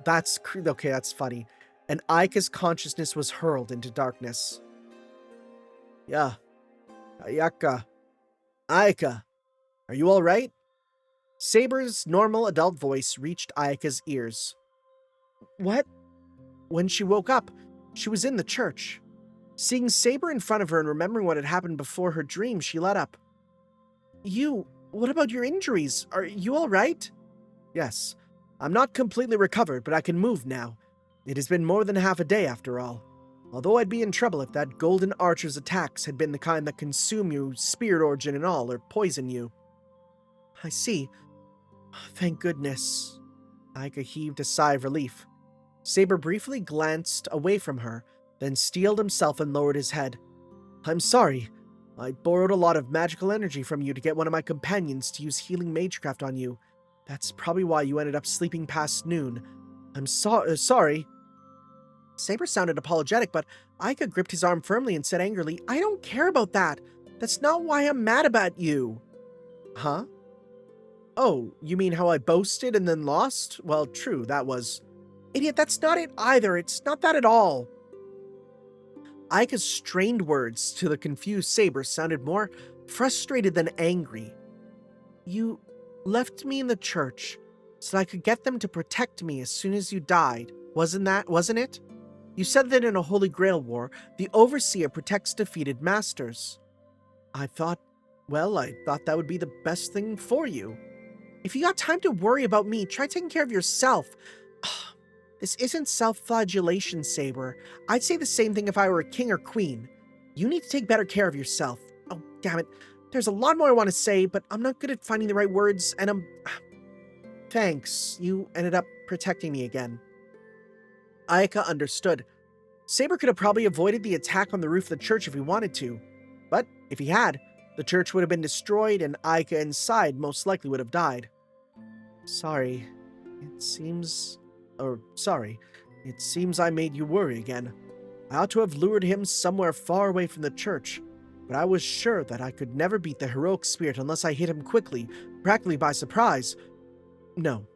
Okay, that's funny. And Ayaka's consciousness was hurled into darkness. Yeah. Ayaka. Ayaka. Are you all right? Saber's normal adult voice reached Ayaka's ears. What? When she woke up, she was in the church. Seeing Saber in front of her and remembering what had happened before her dream, she let up. What about your injuries? Are you all right? Yes. I'm not completely recovered, but I can move now. It has been more than half a day after all. Although I'd be in trouble if that golden archer's attacks had been the kind that consume you, spirit origin and all, or poison you. I see. Thank goodness. Ayaka heaved a sigh of relief. Saber briefly glanced away from her, then steeled himself and lowered his head. I'm sorry. I borrowed a lot of magical energy from you to get one of my companions to use healing magecraft on you. That's probably why you ended up sleeping past noon. I'm sorry. Saber sounded apologetic, but Ayaka gripped his arm firmly and said angrily, I don't care about that. That's not why I'm mad about you. Huh? Oh, you mean how I boasted and then lost? Well, true, that was... Idiot, that's not it either. It's not that at all. Ayaka's strained words to the confused Saber sounded more frustrated than angry. You left me in the church so that I could get them to protect me as soon as you died. Wasn't it? You said that in a Holy Grail war, the Overseer protects defeated masters. I thought that would be the best thing for you. If you got time to worry about me, try taking care of yourself. This isn't self-flagellation, Saber. I'd say the same thing if I were a king or queen. You need to take better care of yourself. Oh, damn it. There's a lot more I want to say, but I'm not good at finding the right words, and Thanks. You ended up protecting me again. Ayaka understood. Saber could have probably avoided the attack on the roof of the church if he wanted to. But if he had, the church would have been destroyed and Ayaka inside most likely would have died. Sorry. It seems I made you worry again. I ought to have lured him somewhere far away from the church, but I was sure that I could never beat the heroic spirit unless I hit him quickly, practically by surprise. No,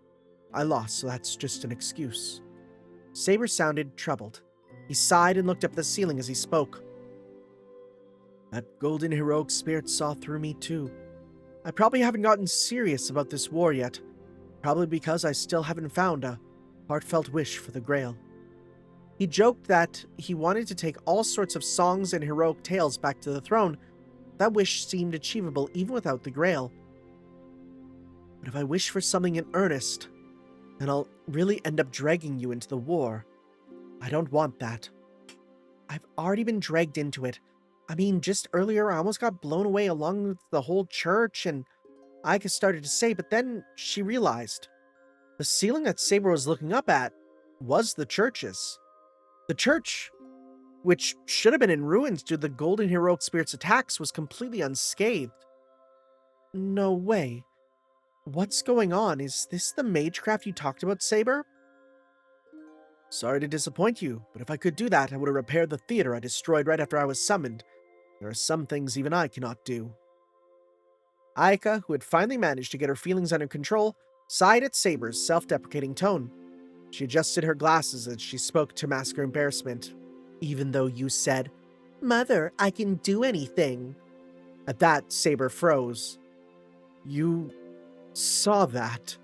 I lost, so that's just an excuse. Saber sounded troubled. He sighed and looked up at the ceiling as he spoke. That golden heroic spirit saw through me too. I probably haven't gotten serious about this war yet, probably because I still haven't found a heartfelt wish for the Grail. He joked that he wanted to take all sorts of songs and heroic tales back to the throne. That wish seemed achievable even without the Grail. But if I wish for something in earnest, then I'll really end up dragging you into the war. I don't want that. I've already been dragged into it. I mean, just earlier I almost got blown away along with the whole church, and Ika started to say, but then she realized. The ceiling that Saber was looking up at was the church's. The church, which should have been in ruins due to the Golden Heroic Spirit's attacks, was completely unscathed. No way. What's going on? Is this the magecraft you talked about, Saber? Sorry to disappoint you, but if I could do that, I would have repaired the theater I destroyed right after I was summoned. There are some things even I cannot do. Aika, who had finally managed to get her feelings under control, sighed at Saber's self-deprecating tone. She adjusted her glasses as she spoke to mask her embarrassment. Even though you said, "Mother, I can do anything." At that, Saber froze. You saw that?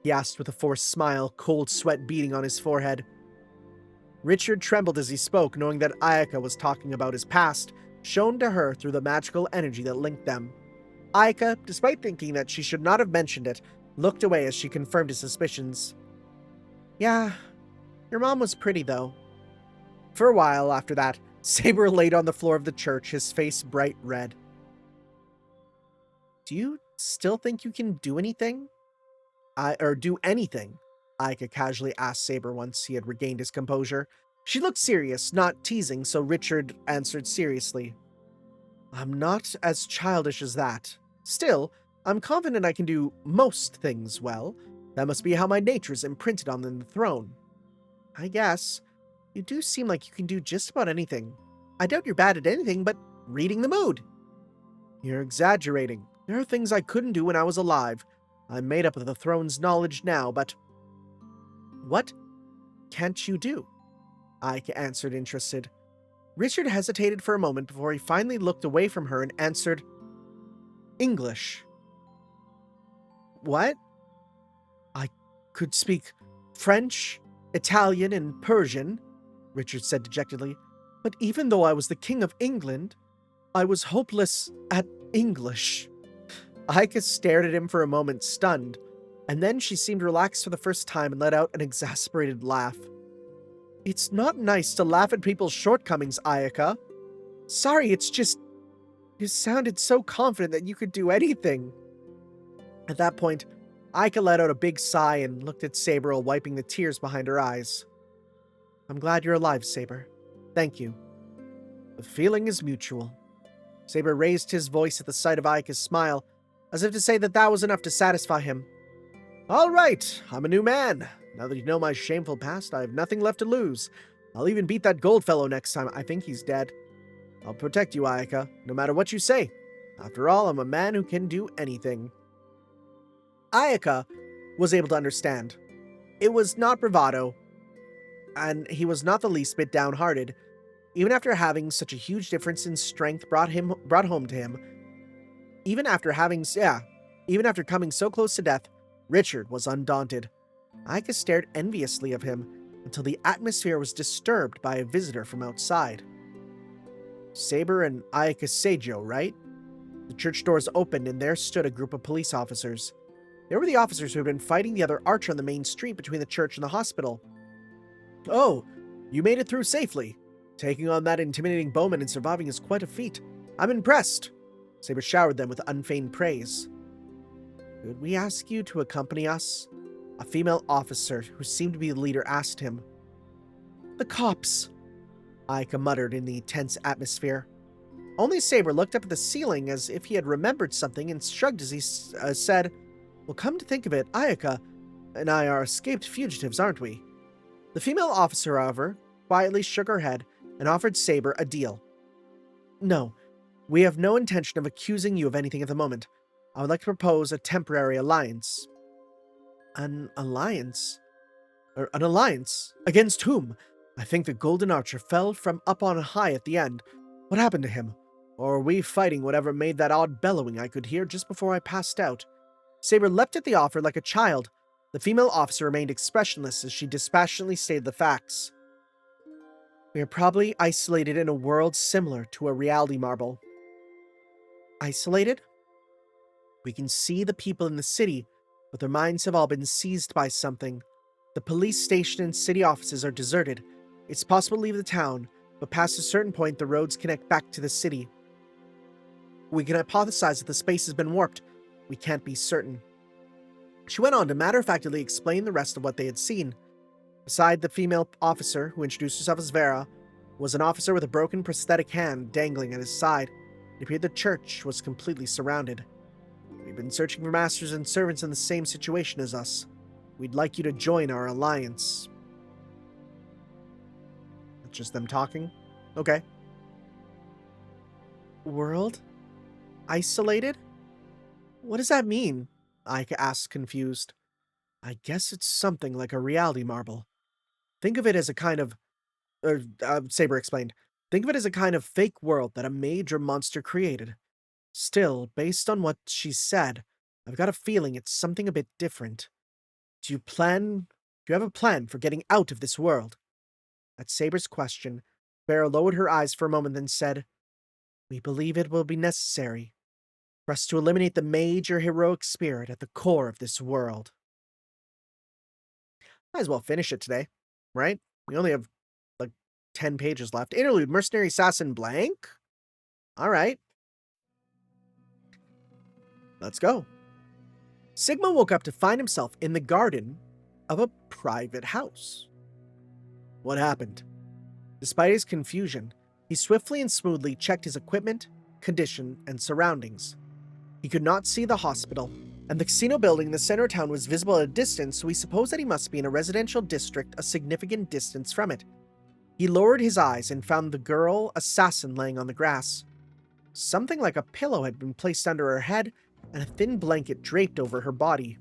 He asked with a forced smile, cold sweat beading on his forehead. Richard trembled as he spoke, knowing that Ayaka was talking about his past, shown to her through the magical energy that linked them. Ayaka, despite thinking that she should not have mentioned it, looked away as she confirmed his suspicions. Yeah, your mom was pretty, though. For a while after that, Saber laid on the floor of the church, his face bright red. Do you still think you can do anything? Do anything? Aika casually asked Saber once he had regained his composure. She looked serious, not teasing, so Richard answered seriously. I'm not as childish as that. Still, I'm confident I can do most things well. That must be how my nature is imprinted on the throne. I guess. You do seem like you can do just about anything. I doubt you're bad at anything but reading the mood. You're exaggerating. There are things I couldn't do when I was alive. I'm made up of the throne's knowledge now, but... What can't you do? Ike answered, interested. Richard hesitated for a moment before he finally looked away from her and answered, English. What? I could speak French, Italian, and Persian, Richard said dejectedly, but even though I was the King of England, I was hopeless at English. Ika stared at him for a moment, stunned, and then she seemed relaxed for the first time and let out an exasperated laugh. It's not nice to laugh at people's shortcomings, Ayaka. Sorry, it's just... You sounded so confident that you could do anything. At that point, Ayaka let out a big sigh and looked at Saber while wiping the tears behind her eyes. I'm glad you're alive, Saber. Thank you. The feeling is mutual. Saber raised his voice at the sight of Ayaka's smile, as if to say that that was enough to satisfy him. All right, I'm a new man. Now that you know my shameful past, I have nothing left to lose. I'll even beat that gold fellow next time. I think he's dead. I'll protect you, Ayaka, no matter what you say. After all, I'm a man who can do anything. Ayaka was able to understand. It was not bravado, and he was not the least bit downhearted. Even after having such a huge difference in strength brought home to him, even after coming so close to death, Richard was undaunted. Ayaka stared enviously of him until the atmosphere was disturbed by a visitor from outside. Saber and Ayaka Seijo, right? The church doors opened and there stood a group of police officers. They were the officers who had been fighting the other archer on the main street between the church and the hospital. Oh, you made it through safely. Taking on that intimidating bowman and surviving is quite a feat. I'm impressed. Saber showered them with unfeigned praise. Could we ask you to accompany us? A female officer, who seemed to be the leader, asked him. The cops, Ayaka muttered in the tense atmosphere. Only Saber looked up at the ceiling as if he had remembered something and shrugged as he said, Well, come to think of it, Ayaka and I are escaped fugitives, aren't we? The female officer, however, quietly shook her head and offered Saber a deal. No, we have no intention of accusing you of anything at the moment. I would like to propose a temporary alliance. An alliance? An alliance? Against whom? I think the Golden Archer fell from up on high at the end. What happened to him? Or are we fighting whatever made that odd bellowing I could hear just before I passed out? Saber leapt at the offer like a child. The female officer remained expressionless as she dispassionately stated the facts. We are probably isolated in a world similar to a reality marble. Isolated? We can see the people in the city, but their minds have all been seized by something. The police station and city offices are deserted. It's possible to leave the town, but past a certain point, the roads connect back to the city. We can hypothesize that the space has been warped. We can't be certain. She went on to matter-of-factly explain the rest of what they had seen. Beside the female officer, who introduced herself as Vera, was an officer with a broken prosthetic hand dangling at his side. It appeared the church was completely surrounded. We've been searching for masters and servants in the same situation as us. We'd like you to join our alliance. It's just them talking? Okay. World? Isolated? What does that mean? Ike asked, confused. I guess it's something like a reality marble. Think of it as a kind of... Saber explained. Think of it as a kind of fake world that a mage or monster created. Still, based on what she said, I've got a feeling it's something a bit different. Do you have a plan for getting out of this world? At Saber's question, Vera lowered her eyes for a moment, then said, We believe it will be necessary for us to eliminate the mage or heroic spirit at the core of this world. Might as well finish it today, right? We only have, 10 pages left. Interlude, Mercenary Assassin blank? Alright. Let's go. Sigma woke up to find himself in the garden of a private house. What happened? Despite his confusion, he swiftly and smoothly checked his equipment, condition, and surroundings. He could not see the hospital, and the casino building in the center of town was visible at a distance, so he supposed that he must be in a residential district a significant distance from it. He lowered his eyes and found the girl assassin laying on the grass. Something like a pillow had been placed under her head, and a thin blanket draped over her body.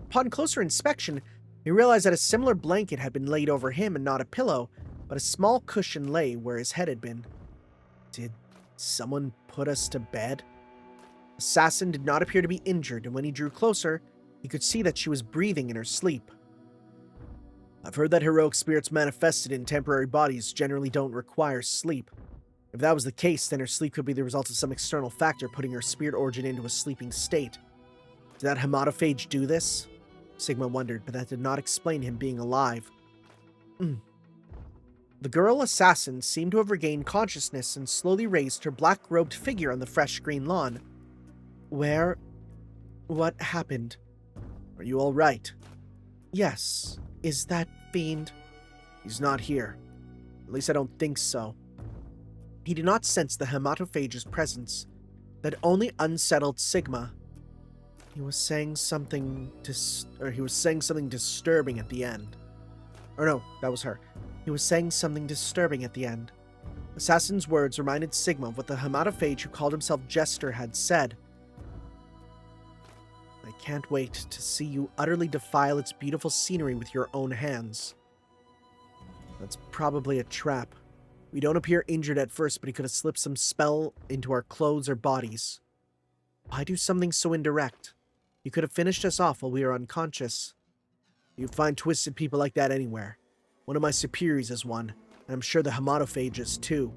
Upon closer inspection, he realized that a similar blanket had been laid over him and not a pillow, but a small cushion lay where his head had been. Did someone put us to bed? Assassin did not appear to be injured, and when he drew closer, he could see that she was breathing in her sleep. I've heard that heroic spirits manifested in temporary bodies generally don't require sleep. If that was the case, then her sleep could be the result of some external factor putting her spirit origin into a sleeping state. Did that hematophage do this? Sigma wondered, but that did not explain him being alive. The girl assassin seemed to have regained consciousness and slowly raised her black-robed figure on the fresh green lawn. What happened? Are you all right? Yes. Is that fiend? He's not here. At least I don't think so. He did not sense the hematophage's presence. That only unsettled Sigma. He was saying something disturbing at the end. Or no, that was her. He was saying something disturbing at the end. Assassin's words reminded Sigma of what the hematophage who called himself Jester had said. I can't wait to see you utterly defile its beautiful scenery with your own hands. That's probably a trap. We don't appear injured at first, but he could have slipped some spell into our clothes or bodies. Why do something so indirect? You could have finished us off while we were unconscious. You'd find twisted people like that anywhere. One of my superiors is one, and I'm sure the hematophage is too.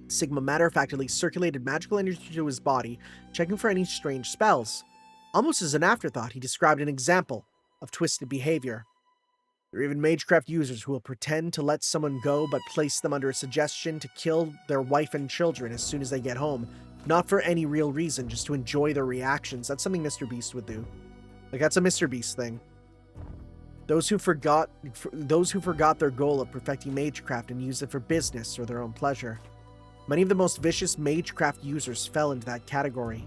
Sigma matter-of-factly circulated magical energy to his body, checking for any strange spells. Almost as an afterthought, he described an example of twisted behavior. There are even magecraft users who will pretend to let someone go but place them under a suggestion to kill their wife and children as soon as they get home. Not for any real reason, just to enjoy their reactions. That's something Mr. Beast would do. That's a Mr. Beast thing. Those who forgot their goal of perfecting magecraft and used it for business or their own pleasure. Many of the most vicious magecraft users fell into that category.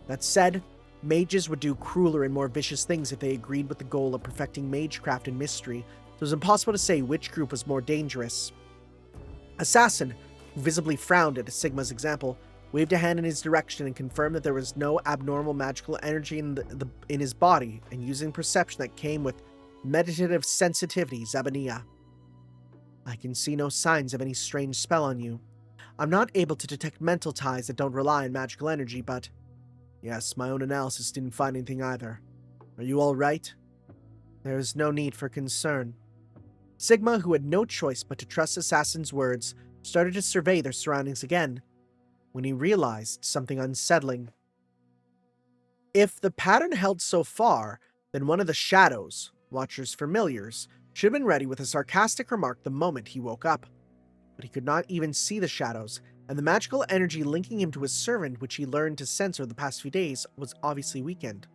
That said, mages would do crueler and more vicious things if they agreed with the goal of perfecting magecraft and mystery, so it was impossible to say which group was more dangerous. Assassin, who visibly frowned at Sigma's example, waved a hand in his direction and confirmed that there was no abnormal magical energy in his body, and using perception that came with meditative sensitivity, Zabania. I can see no signs of any strange spell on you. I'm not able to detect mental ties that don't rely on magical energy, but... Yes, my own analysis didn't find anything either. Are you all right? There is no need for concern. Sigma, who had no choice but to trust Assassin's words, started to survey their surroundings again, when he realized something unsettling. If the pattern held so far, Then one of the shadows, Watcher's familiars, should have been ready with a sarcastic remark the moment he woke up. But he could not even see the shadows, and the magical energy linking him to his servant, which he learned to sense over the past few days, was obviously weakened.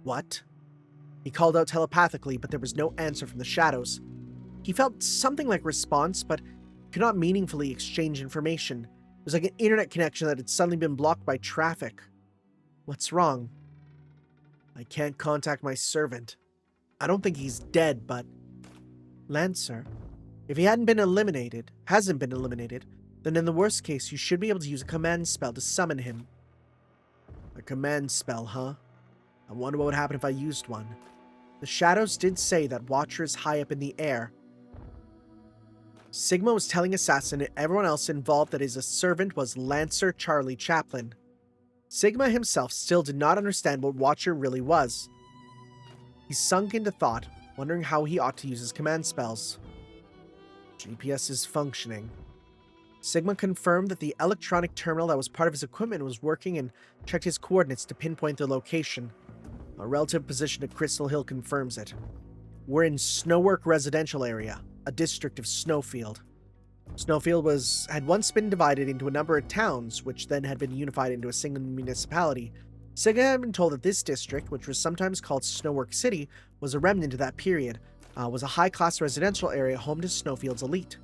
What? He called out telepathically, but there was no answer from the shadows. He felt something like response, but could not meaningfully exchange information. It was like an internet connection that had suddenly been blocked by traffic. What's wrong? I can't contact my servant. I don't think he's dead, but... Lancer, if he hasn't been eliminated, then in the worst case, you should be able to use a command spell to summon him. A command spell, huh? I wonder what would happen if I used one. The shadows did say that Watcher is high up in the air. Sigma was telling Assassin and everyone else involved that his servant was Lancer Charlie Chaplin. Sigma himself still did not understand what Watcher really was. He sunk into thought, wondering how he ought to use his command spells. GPS is functioning. Sigma confirmed that the electronic terminal that was part of his equipment was working and checked his coordinates to pinpoint their location. Our relative position at Crystal Hill confirms it. We're in Snowwork Residential Area, a district of Snowfield. Snowfield had once been divided into a number of towns, which then had been unified into a single municipality. Sigma had been told that this district, which was sometimes called Snowwork City, was a remnant of that period, was a high-class residential area home to Snowfield's elite.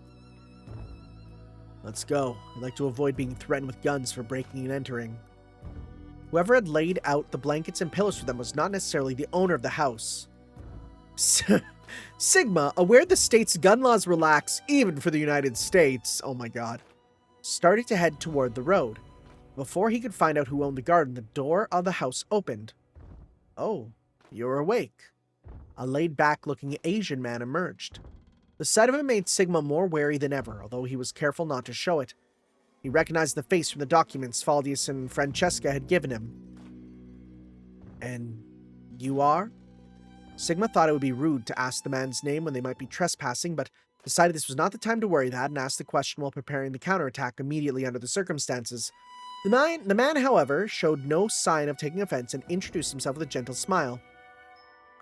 Let's go. I'd like to avoid being threatened with guns for breaking and entering. Whoever had laid out the blankets and pillows for them was not necessarily the owner of the house. Sigma, aware the state's gun laws relax even for the United States, oh my god, started to head toward the road. Before he could find out who owned the garden, the door of the house opened. Oh, you're awake. A laid-back looking Asian man emerged. The sight of him made Sigma more wary than ever, although he was careful not to show it. He recognized the face from the documents Faldius and Francesca had given him. And you are? Sigma thought it would be rude to ask the man's name when they might be trespassing, but decided this was not the time to worry that and asked the question while preparing the counterattack immediately under the circumstances. The man, however, showed no sign of taking offense and introduced himself with a gentle smile.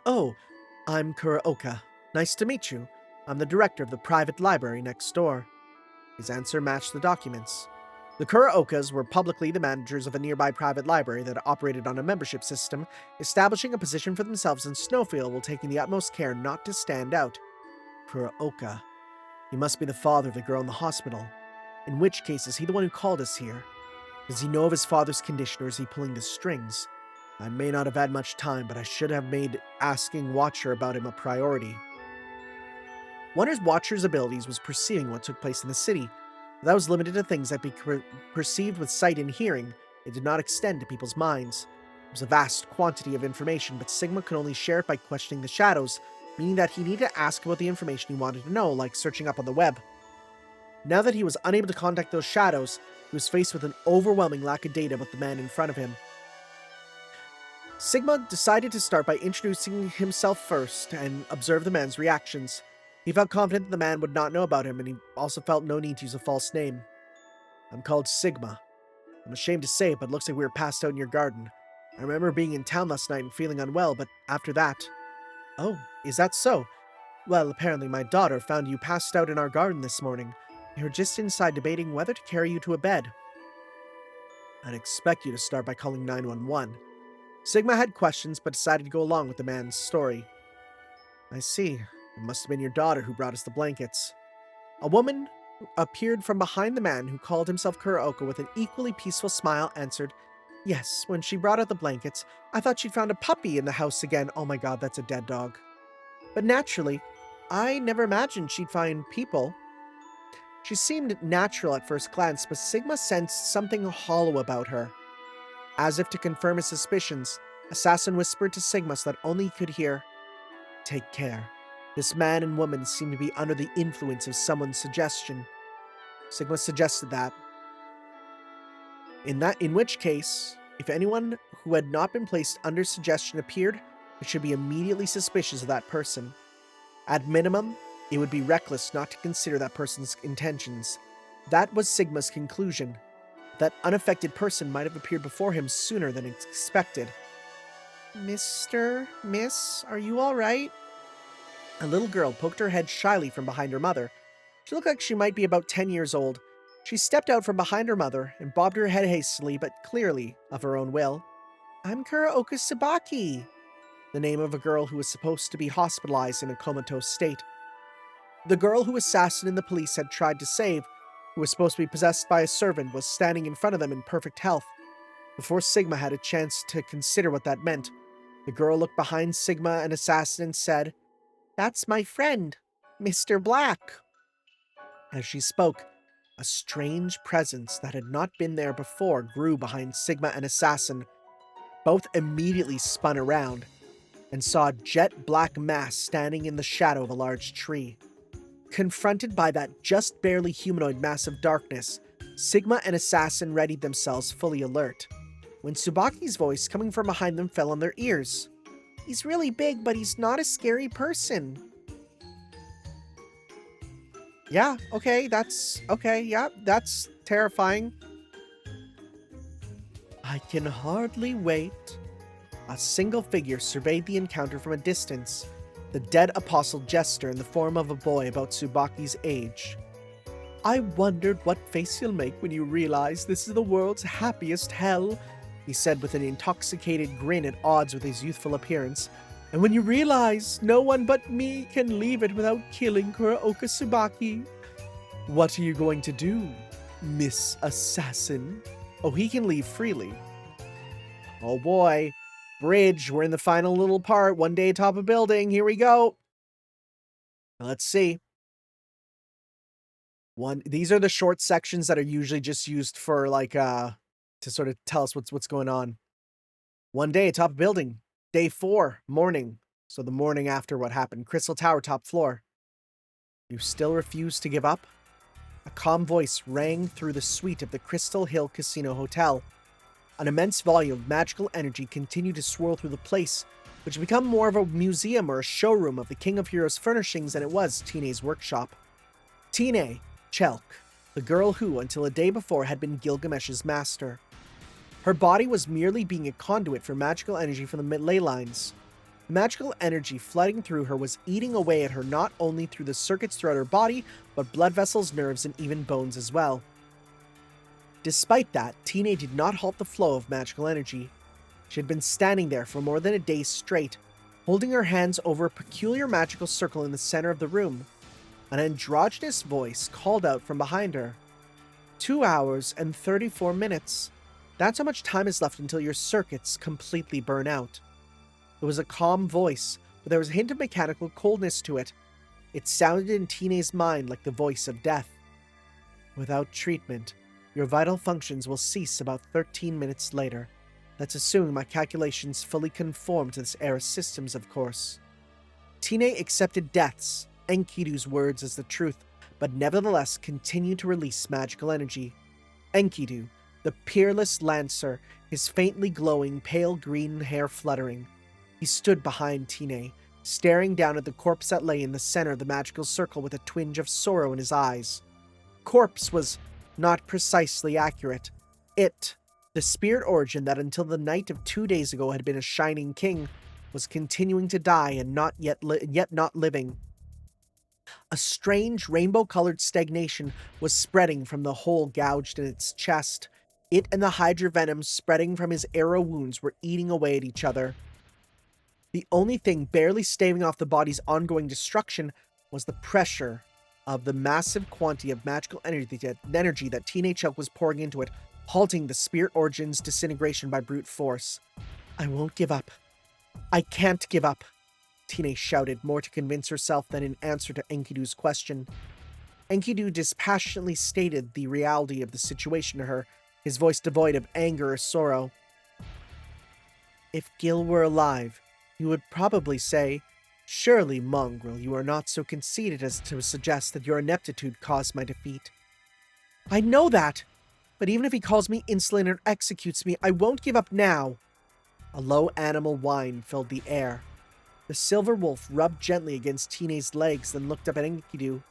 Oh, I'm Kuraoka. Nice to meet you. I'm the director of the private library next door. His answer matched the documents. The Kuraokas were publicly the managers of a nearby private library that operated on a membership system, establishing a position for themselves in Snowfield while taking the utmost care not to stand out. Kuraoka. He must be the father of the girl in the hospital. In which case, is he the one who called us here? Does he know of his father's condition, or is he pulling the strings? I may not have had much time, but I should have made asking Watcher about him a priority. One of Watcher's abilities was perceiving what took place in the city. That was limited to things that could be perceived with sight and hearing. It did not extend to people's minds. It was a vast quantity of information, but Sigma could only share it by questioning the shadows, meaning that he needed to ask about the information he wanted to know, like searching up on the web. Now that he was unable to contact those shadows, he was faced with an overwhelming lack of data about the man in front of him. Sigma decided to start by introducing himself first and observe the man's reactions. He felt confident that the man would not know about him, and he also felt no need to use a false name. I'm called Sigma. I'm ashamed to say it, but it looks like we were passed out in your garden. I remember being in town last night and feeling unwell, but after that... Oh, is that so? Well, apparently my daughter found you passed out in our garden this morning. We were just inside debating whether to carry you to a bed. I'd expect you to start by calling 911. Sigma had questions, but decided to go along with the man's story. I see. It must have been your daughter who brought us the blankets. A woman appeared from behind the man who called himself Kuraoka with an equally peaceful smile answered, Yes, when she brought out the blankets, I thought she'd found a puppy in the house again. Oh my god, that's a dead dog. But naturally, I never imagined she'd find people. She seemed natural at first glance, but Sigma sensed something hollow about her. As if to confirm his suspicions, Assassin whispered to Sigma so that only he could hear, Take care. This man and woman seem to be under the influence of someone's suggestion. Sigma suggested that. In which case, if anyone who had not been placed under suggestion appeared, we should be immediately suspicious of that person. At minimum, it would be reckless not to consider that person's intentions. That was Sigma's conclusion. That unaffected person might have appeared before him sooner than expected. Miss, are you all right? A little girl poked her head shyly from behind her mother. She looked like she might be about 10 years old. She stepped out from behind her mother and bobbed her head hastily but clearly of her own will. I'm Kuraoka Tsubaki, the name of a girl who was supposed to be hospitalized in a comatose state. The girl who assassin and the police had tried to save, who was supposed to be possessed by a servant, was standing in front of them in perfect health. Before Sigma had a chance to consider what that meant, the girl looked behind Sigma and Assassin and said, "That's my friend, Mr. Black." As she spoke, a strange presence that had not been there before grew behind Sigma and Assassin. Both immediately spun around and saw a jet black mass standing in the shadow of a large tree. Confronted by that just barely humanoid mass of darkness, Sigma and Assassin readied themselves fully alert, when Tsubaki's voice coming from behind them fell on their ears. He's really big, but he's not a scary person. Yeah, that's terrifying. I can hardly wait. A single figure surveyed the encounter from a distance, the dead apostle jester in the form of a boy about Tsubaki's age. I wondered what face you'll make when you realize this is the world's happiest hell, he said with an intoxicated grin at odds with his youthful appearance. And when you realize no one but me can leave it without killing Kuraoka Tsubaki. What are you going to do, Miss Assassin? Oh, he can leave freely. Oh boy. Bridge, we're in the final little part. One day atop a building. Here we go. Let's see. These are the short sections that are usually just used for to sort of tell us what's going on. One day atop a building. Day 4, morning. So the morning after what happened. Crystal Tower, top floor. You still refuse to give up? A calm voice rang through the suite of the Crystal Hill Casino Hotel. An immense volume of magical energy continued to swirl through the place, which had become more of a museum or a showroom of the King of Heroes furnishings than it was Tine's workshop. Tine, Chelk, the girl who, until a day before, had been Gilgamesh's master. Her body was merely being a conduit for magical energy from the ley lines. The magical energy flooding through her was eating away at her not only through the circuits throughout her body, but blood vessels, nerves, and even bones as well. Despite that, Tine did not halt the flow of magical energy. She had been standing there for more than a day straight, holding her hands over a peculiar magical circle in the center of the room. An androgynous voice called out from behind her. 2 hours and 34 minutes. That's how much time is left until your circuits completely burn out. It was a calm voice, but there was a hint of mechanical coldness to it. It sounded in Tine's mind like the voice of death. Without treatment, your vital functions will cease about 13 minutes later. That's assuming my calculations fully conform to this era's systems, of course. Tine accepted death's, Enkidu's words as the truth, but nevertheless continued to release magical energy. Enkidu, the peerless lancer, his faintly glowing pale green hair fluttering. He stood behind Tine, staring down at the corpse that lay in the center of the magical circle with a twinge of sorrow in his eyes. Corpse was not precisely accurate. It, the spirit origin that until the night of 2 days ago had been a shining king, was continuing to die and not yet not living. A strange rainbow-colored stagnation was spreading from the hole gouged in its chest. It and the hydra venom spreading from his arrow wounds were eating away at each other. The only thing barely staving off the body's ongoing destruction was the pressure of the massive quantity of magical energy that Tine Chelk was pouring into it, halting the spirit origin's disintegration by brute force. I won't give up. I can't give up, Tine shouted, more to convince herself than in answer to Enkidu's question. Enkidu dispassionately stated the reality of the situation to her, his voice devoid of anger or sorrow. If Gil were alive, he would probably say, "Surely, mongrel, you are not so conceited as to suggest that your ineptitude caused my defeat." I know that, but even if he calls me insolent or executes me, I won't give up now. A low animal whine filled the air. The silver wolf rubbed gently against Tine's legs, then looked up at Enkidu.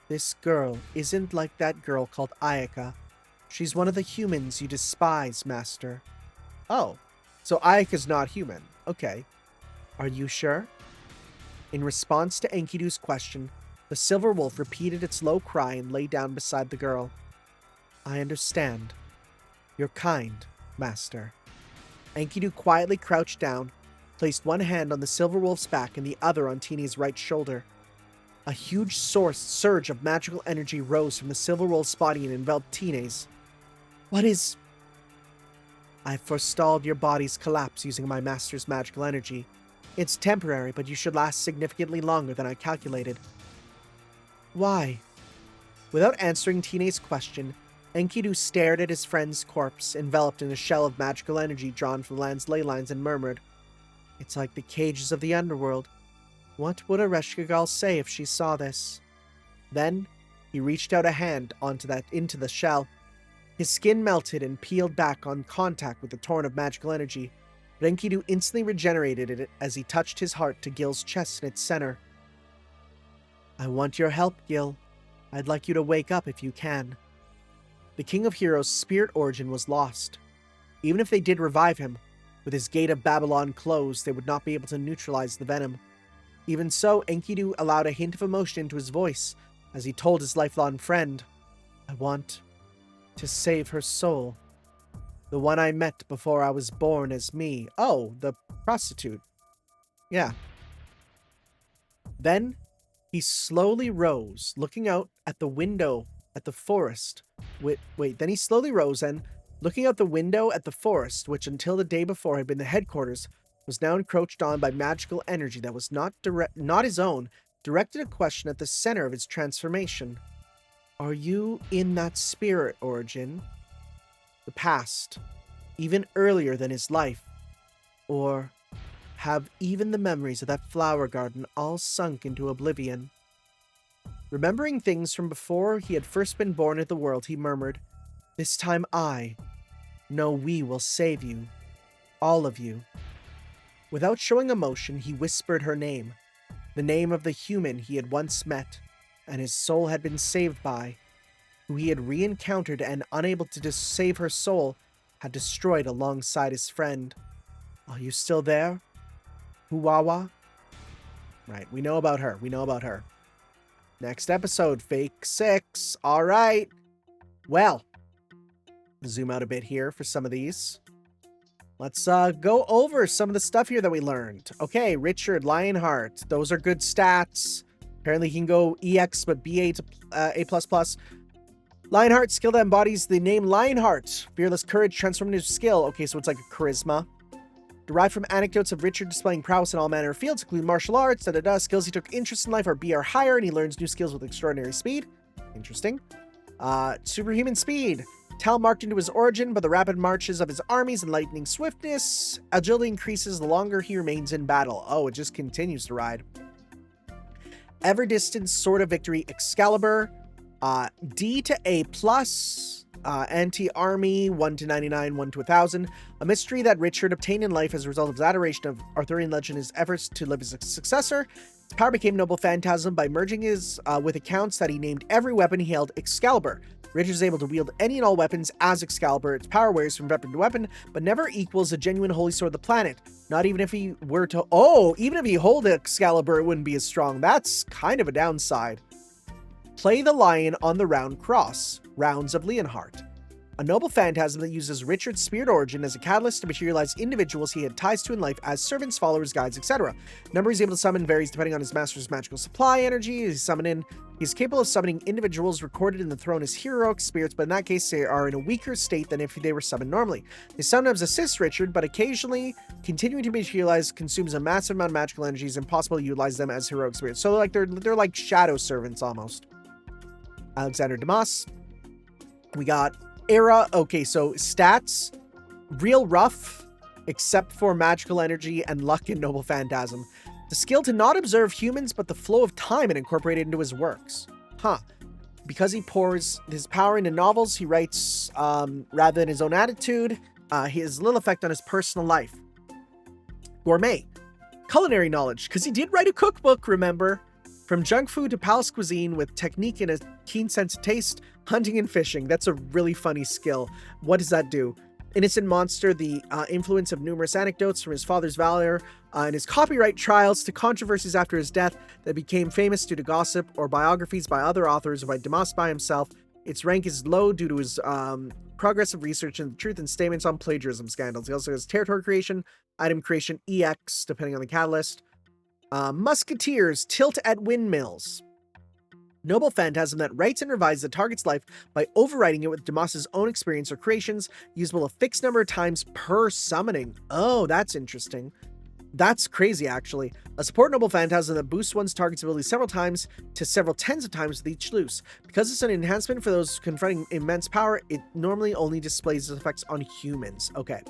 This girl isn't like that girl called Ayaka. She's one of the humans you despise, Master. Oh, So Ike is not human. Okay. Are you sure? In response to Enkidu's question, the silver wolf repeated its low cry and lay down beside the girl. I understand. You're kind, master. Enkidu quietly crouched down, placed one hand on the silver wolf's back and the other on Teeny's right shoulder. A huge surge of magical energy rose from the silver wolf's body and enveloped Teeny's. What is... I forestalled your body's collapse using my master's magical energy. It's temporary, but you should last significantly longer than I calculated. Why? Without answering Teeny's question, Enkidu stared at his friend's corpse, enveloped in a shell of magical energy drawn from the land's ley lines, and murmured, It's like the cages of the underworld. What would Ereshkigal say if she saw this? Then, he reached out a hand into the shell. His skin melted and peeled back on contact with the torrent of magical energy, but Enkidu instantly regenerated it as he touched his heart to Gil's chest in its center. I want your help, Gil. I'd like you to wake up if you can. The King of Heroes' spirit origin was lost. Even if they did revive him, with his Gate of Babylon closed, they would not be able to neutralize the venom. Even so, Enkidu allowed a hint of emotion into his voice as he told his lifelong friend, I want to save her soul. The one I met before I was born as me. Oh, the prostitute. Yeah. Then he slowly rose, looking out at the window at the forest. Then he slowly rose and, looking out the window at the forest, which until the day before had been the headquarters, was now encroached on by magical energy that was not his own, directed a question at the center of his transformation. Are you in that spirit origin? The past, even earlier than his life? Or have even the memories of that flower garden all sunk into oblivion? Remembering things from before he had first been born into the world, he murmured, This time we will save you. All of you. Without showing emotion, he whispered her name, the name of the human he had once met, and his soul had been saved by, who he had re-encountered and, unable to save her soul, had destroyed alongside his friend. Are you still there? Huwawa? Right, we know about her. Next episode, Fake 6. All right. Well, zoom out a bit here for some of these. Let's go over some of the stuff here that we learned. Okay, Richard, Lionheart. Those are good stats. Apparently he can go EX, but BA to A++. Lionheart, skill that embodies the name Lionheart. Fearless courage, transformative skill. Okay, so it's like a charisma. Derived from anecdotes of Richard displaying prowess in all manner of fields, including martial arts, Skills he took interest in life are B or higher, and he learns new skills with extraordinary speed. Interesting. Superhuman speed. Talent marked into his origin by the rapid marches of his armies and lightning swiftness. Agility increases the longer he remains in battle. Oh, it just continues to ride. Ever-distant Sword of Victory Excalibur. D to A+. Anti-army, 1 to 99, 1 to 1000. A mystery that Richard obtained in life as a result of his adoration of Arthurian legend and his efforts to live as a successor. His power became Noble Phantasm by merging his with accounts that he named every weapon he held Excalibur. Richard is able to wield any and all weapons as Excalibur. Its power varies from weapon to weapon, but never equals a genuine holy sword of the planet. Not even if he were to... Oh, even if he hold Excalibur, it wouldn't be as strong. That's kind of a downside. Play the lion on the round cross. Rounds of Leonhardt. A noble phantasm that uses Richard's spirit origin as a catalyst to materialize individuals he had ties to in life as servants, followers, guides, etc. Number he's able to summon varies depending on his master's magical supply energy. He's capable of summoning individuals recorded in the throne as heroic spirits, but in that case they are in a weaker state than if they were summoned normally. They sometimes assist Richard, but occasionally continuing to materialize consumes a massive amount of magical energy. It's impossible to utilize them as heroic spirits. So like they're like shadow servants almost. Alexander Dumas. We got Era. Okay, so stats, real rough, except for magical energy and luck and noble phantasm. The skill to not observe humans, but the flow of time and incorporate it into his works. Because he pours his power into novels he writes rather than his own attitude, he has little effect on his personal life. Gourmet. Culinary knowledge, because he did write a cookbook, remember? From junk food to palace cuisine with technique and a keen sense of taste, hunting and fishing. That's a really funny skill. What does that do? innocent monster, the influence of numerous anecdotes from his father's valor and his copyright trials to controversies after his death that became famous due to gossip or biographies by other authors or by Damas by himself. Its rank is low due to his progressive research into truth and statements on plagiarism scandals. He also has territory creation, item creation, EX, depending on the catalyst. Musketeers tilt at windmills. Noble phantasm that writes and revises the target's life by overwriting it with Damas's own experience or creations, usable a fixed number of times per summoning. Oh, that's interesting. That's crazy, actually. A support noble phantasm that boosts one's target's ability several times to several tens of times with each loose. Because it's an enhancement for those confronting immense power, it normally only displays its effects on humans. Okay.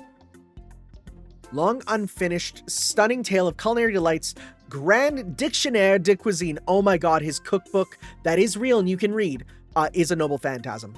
Long unfinished, stunning tale of culinary delights, Grand Dictionnaire de Cuisine. Oh my god, his cookbook that is real and you can read is a noble phantasm.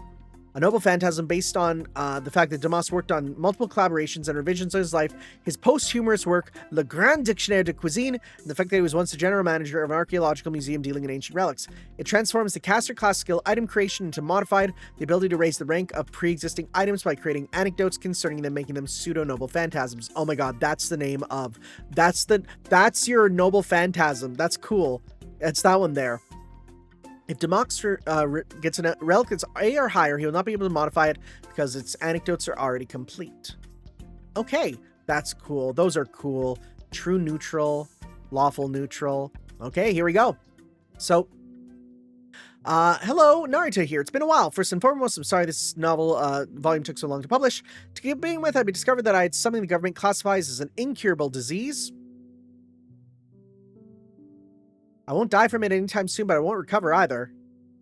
A noble phantasm based on the fact that Damas worked on multiple collaborations and revisions of his life, his posthumous work, Le Grand Dictionnaire de Cuisine, and the fact that he was once the general manager of an archaeological museum dealing in ancient relics. It transforms the caster class skill item creation into modified, the ability to raise the rank of pre-existing items by creating anecdotes concerning them, making them pseudo-noble phantasms. Oh my god, that's the name of... That's your noble phantasm. That's cool. It's that one there. If Damas gets a relic that's A or higher, he will not be able to modify it because its anecdotes are already complete. Okay, that's cool. Those are cool. True neutral, lawful neutral. Okay, here we go. So, hello, Narita here. It's been a while. First and foremost, I'm sorry this novel volume took so long to publish. To begin with, I discovered that I had something the government classifies as an incurable disease. I won't die from it anytime soon, but I won't recover either.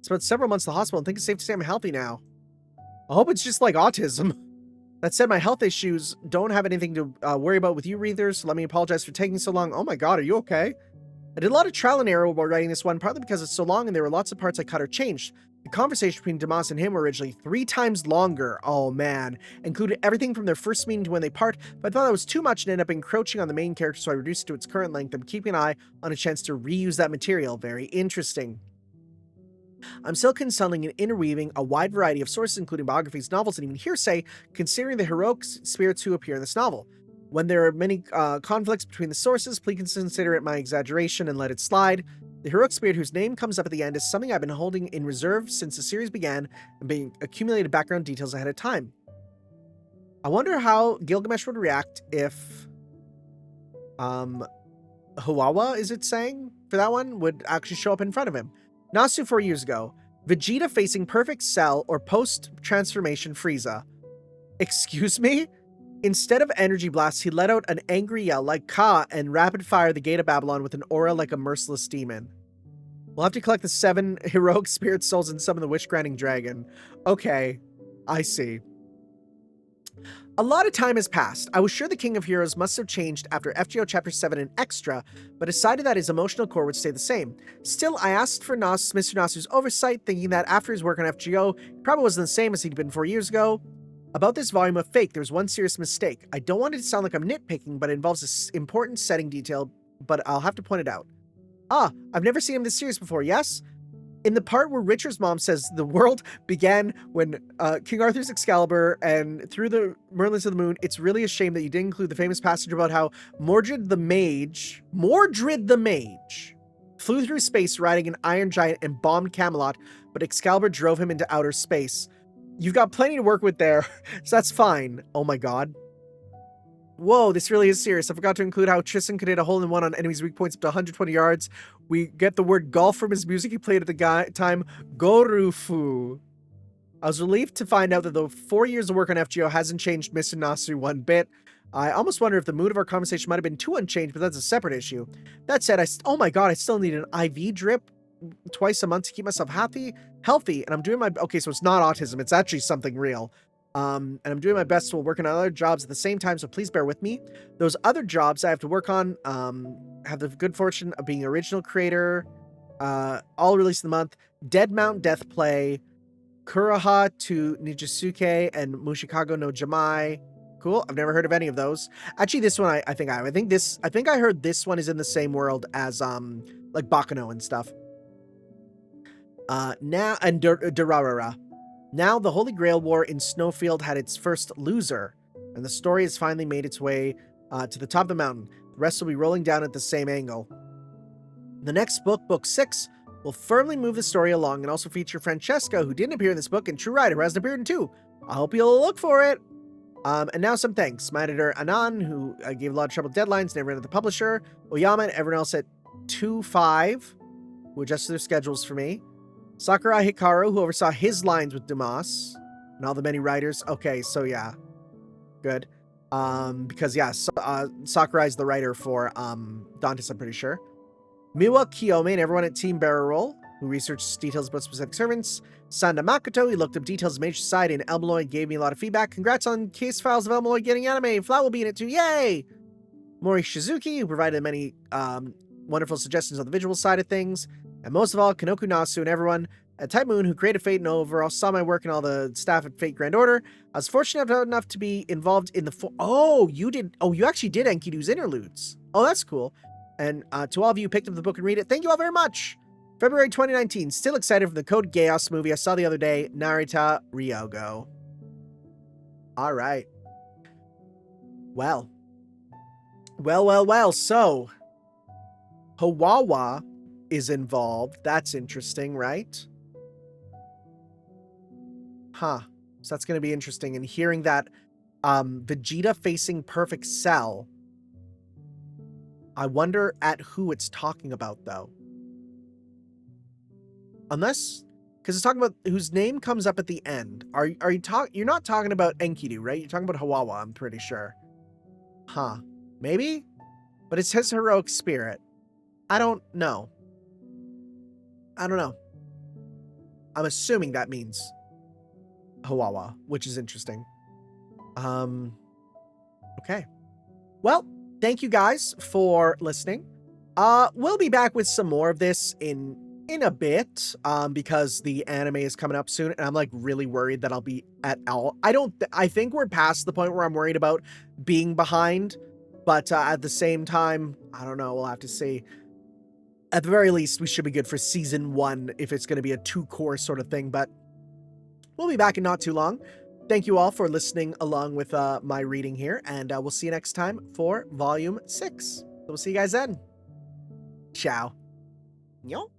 It's been several months in the hospital and think it's safe to say I'm healthy now. I hope it's just like autism. That said, my health issues don't have anything to worry about with you readers, so let me apologize for taking so long. Oh my god, are you okay? I did a lot of trial and error while writing this one, partly because it's so long and there were lots of parts I cut or changed. The conversation between Damas and him were originally 3 times longer. Oh man. Included everything from their first meeting to when they part, but I thought that was too much and ended up encroaching on the main character, so I reduced it to its current length and keeping an eye on a chance to reuse that material. Very interesting. I'm still consulting and interweaving a wide variety of sources, including biographies, novels, and even hearsay, considering the heroic spirits who appear in this novel. When there are many conflicts between the sources, please consider it my exaggeration and let it slide. The heroic spirit whose name comes up at the end is something I've been holding in reserve since the series began and being accumulated background details ahead of time. I wonder how Gilgamesh would react if Huwawa, is it saying, for that one, would actually show up in front of him. Nasu 4 years ago. Vegeta facing perfect Cell or post-transformation Frieza. Excuse me? Instead of energy blasts, he let out an angry yell like Ka and rapid-fire the Gate of Babylon with an aura like a merciless demon. We'll have to collect the 7 heroic spirit souls and summon the witch-granting dragon. Okay, I see. A lot of time has passed. I was sure the King of Heroes must have changed after FGO Chapter 7 and Extra, but decided that his emotional core would stay the same. Still, I asked for Mr. Nasu's oversight, thinking that after his work on FGO, he probably wasn't the same as he'd been 4 years ago. About this volume of Fake, there's one serious mistake. I don't want it to sound like I'm nitpicking, but it involves an important setting detail, but I'll have to point it out. I've never seen him this serious before, yes? In the part where Richard's mom says the world began when King Arthur's Excalibur and through the Merlins of the Moon, it's really a shame that you didn't include the famous passage about how Mordred the Mage, flew through space riding an iron giant and bombed Camelot, but Excalibur drove him into outer space. You've got plenty to work with there, so that's fine. Oh my god. Whoa, this really is serious. I forgot to include how Tristan could hit a hole-in-one on enemies' weak points up to 120 yards. We get the word golf from his music he played at the time, Gorufu. I was relieved to find out that the 4 years of work on FGO hasn't changed Mr. Nasu one bit. I almost wonder if the mood of our conversation might have been too unchanged, but that's a separate issue. That said, oh my god, I still need an IV drip twice a month to keep myself healthy, and I'm doing my... Okay, so it's not autism, it's actually something real. And I'm doing my best while working on other jobs at the same time, so please bear with me. Those other jobs I have to work on have the good fortune of being original creator, all released in the month, Dead Mount Death Play, Kuroha to Nijisuke, and Mushikago no Jamai. Cool, I've never heard of any of those. Actually, this one I think I heard this one is in the same world as like Baccano and stuff. Now, and Durarara. Now, the Holy Grail War in Snowfield had its first loser. and the story has finally made its way to the top of the mountain. The rest will be rolling down at the same angle. The next book, Book 6, will firmly move the story along and also feature Francesca, who didn't appear in this book, and True Rider, who hasn't appeared in 2. I hope you'll look for it. And now some thanks. My editor, Anan, who gave a lot of trouble with deadlines, never ended the publisher. Oyama and everyone else at 2-5, who adjusted their schedules for me. Sakurai Hikaru, who oversaw his lines with Dumas. And all the many writers. Okay, so yeah. Good. Because, yeah, Sakurai's the writer for Dante's, I'm pretty sure. Miwa Kiyome and everyone at Team Barrel Roll, who researched details about specific servants. Sanda Makoto, he looked up details of Major Society, and Elmaloy gave me a lot of feedback. Congrats on Case Files of Elmaloy getting anime. Flat will be in it too. Yay! Mori Shizuki, who provided many wonderful suggestions on the visual side of things. And most of all, Kanoku Nasu and everyone at Type Moon, who created Fate and overall saw my work and all the staff at Fate Grand Order. I was fortunate enough to be involved in the... you actually did Enkidu's Interludes. Oh, that's cool. And to all of you who picked up the book and read it, thank you all very much. February 2019. Still excited for the Code Geass movie I saw the other day. Narita Ryogo. All right. Well. So, Hawawa is involved. That's interesting, right? Huh. So that's going to be interesting. And hearing that Vegeta facing Perfect Cell, I wonder at who it's talking about, though. Unless, because it's talking about whose name comes up at the end. You're not talking about Enkidu, right? You're talking about Hawawa, I'm pretty sure. Huh. Maybe? But it says heroic spirit. I don't know. I'm assuming that means Hawawa, which is interesting. Okay. Well, thank you guys for listening. We'll be back with some more of this in a bit, because the anime is coming up soon, and I'm like really worried that I'll be at all. I think we're past the point where I'm worried about being behind, but at the same time, I don't know. We'll have to see. At the very least, we should be good for season 1 if it's going to be a 2-course sort of thing, but we'll be back in not too long. Thank you all for listening along with my reading here, and we'll see you next time for Volume 6. So we'll see you guys then. Ciao. Yo.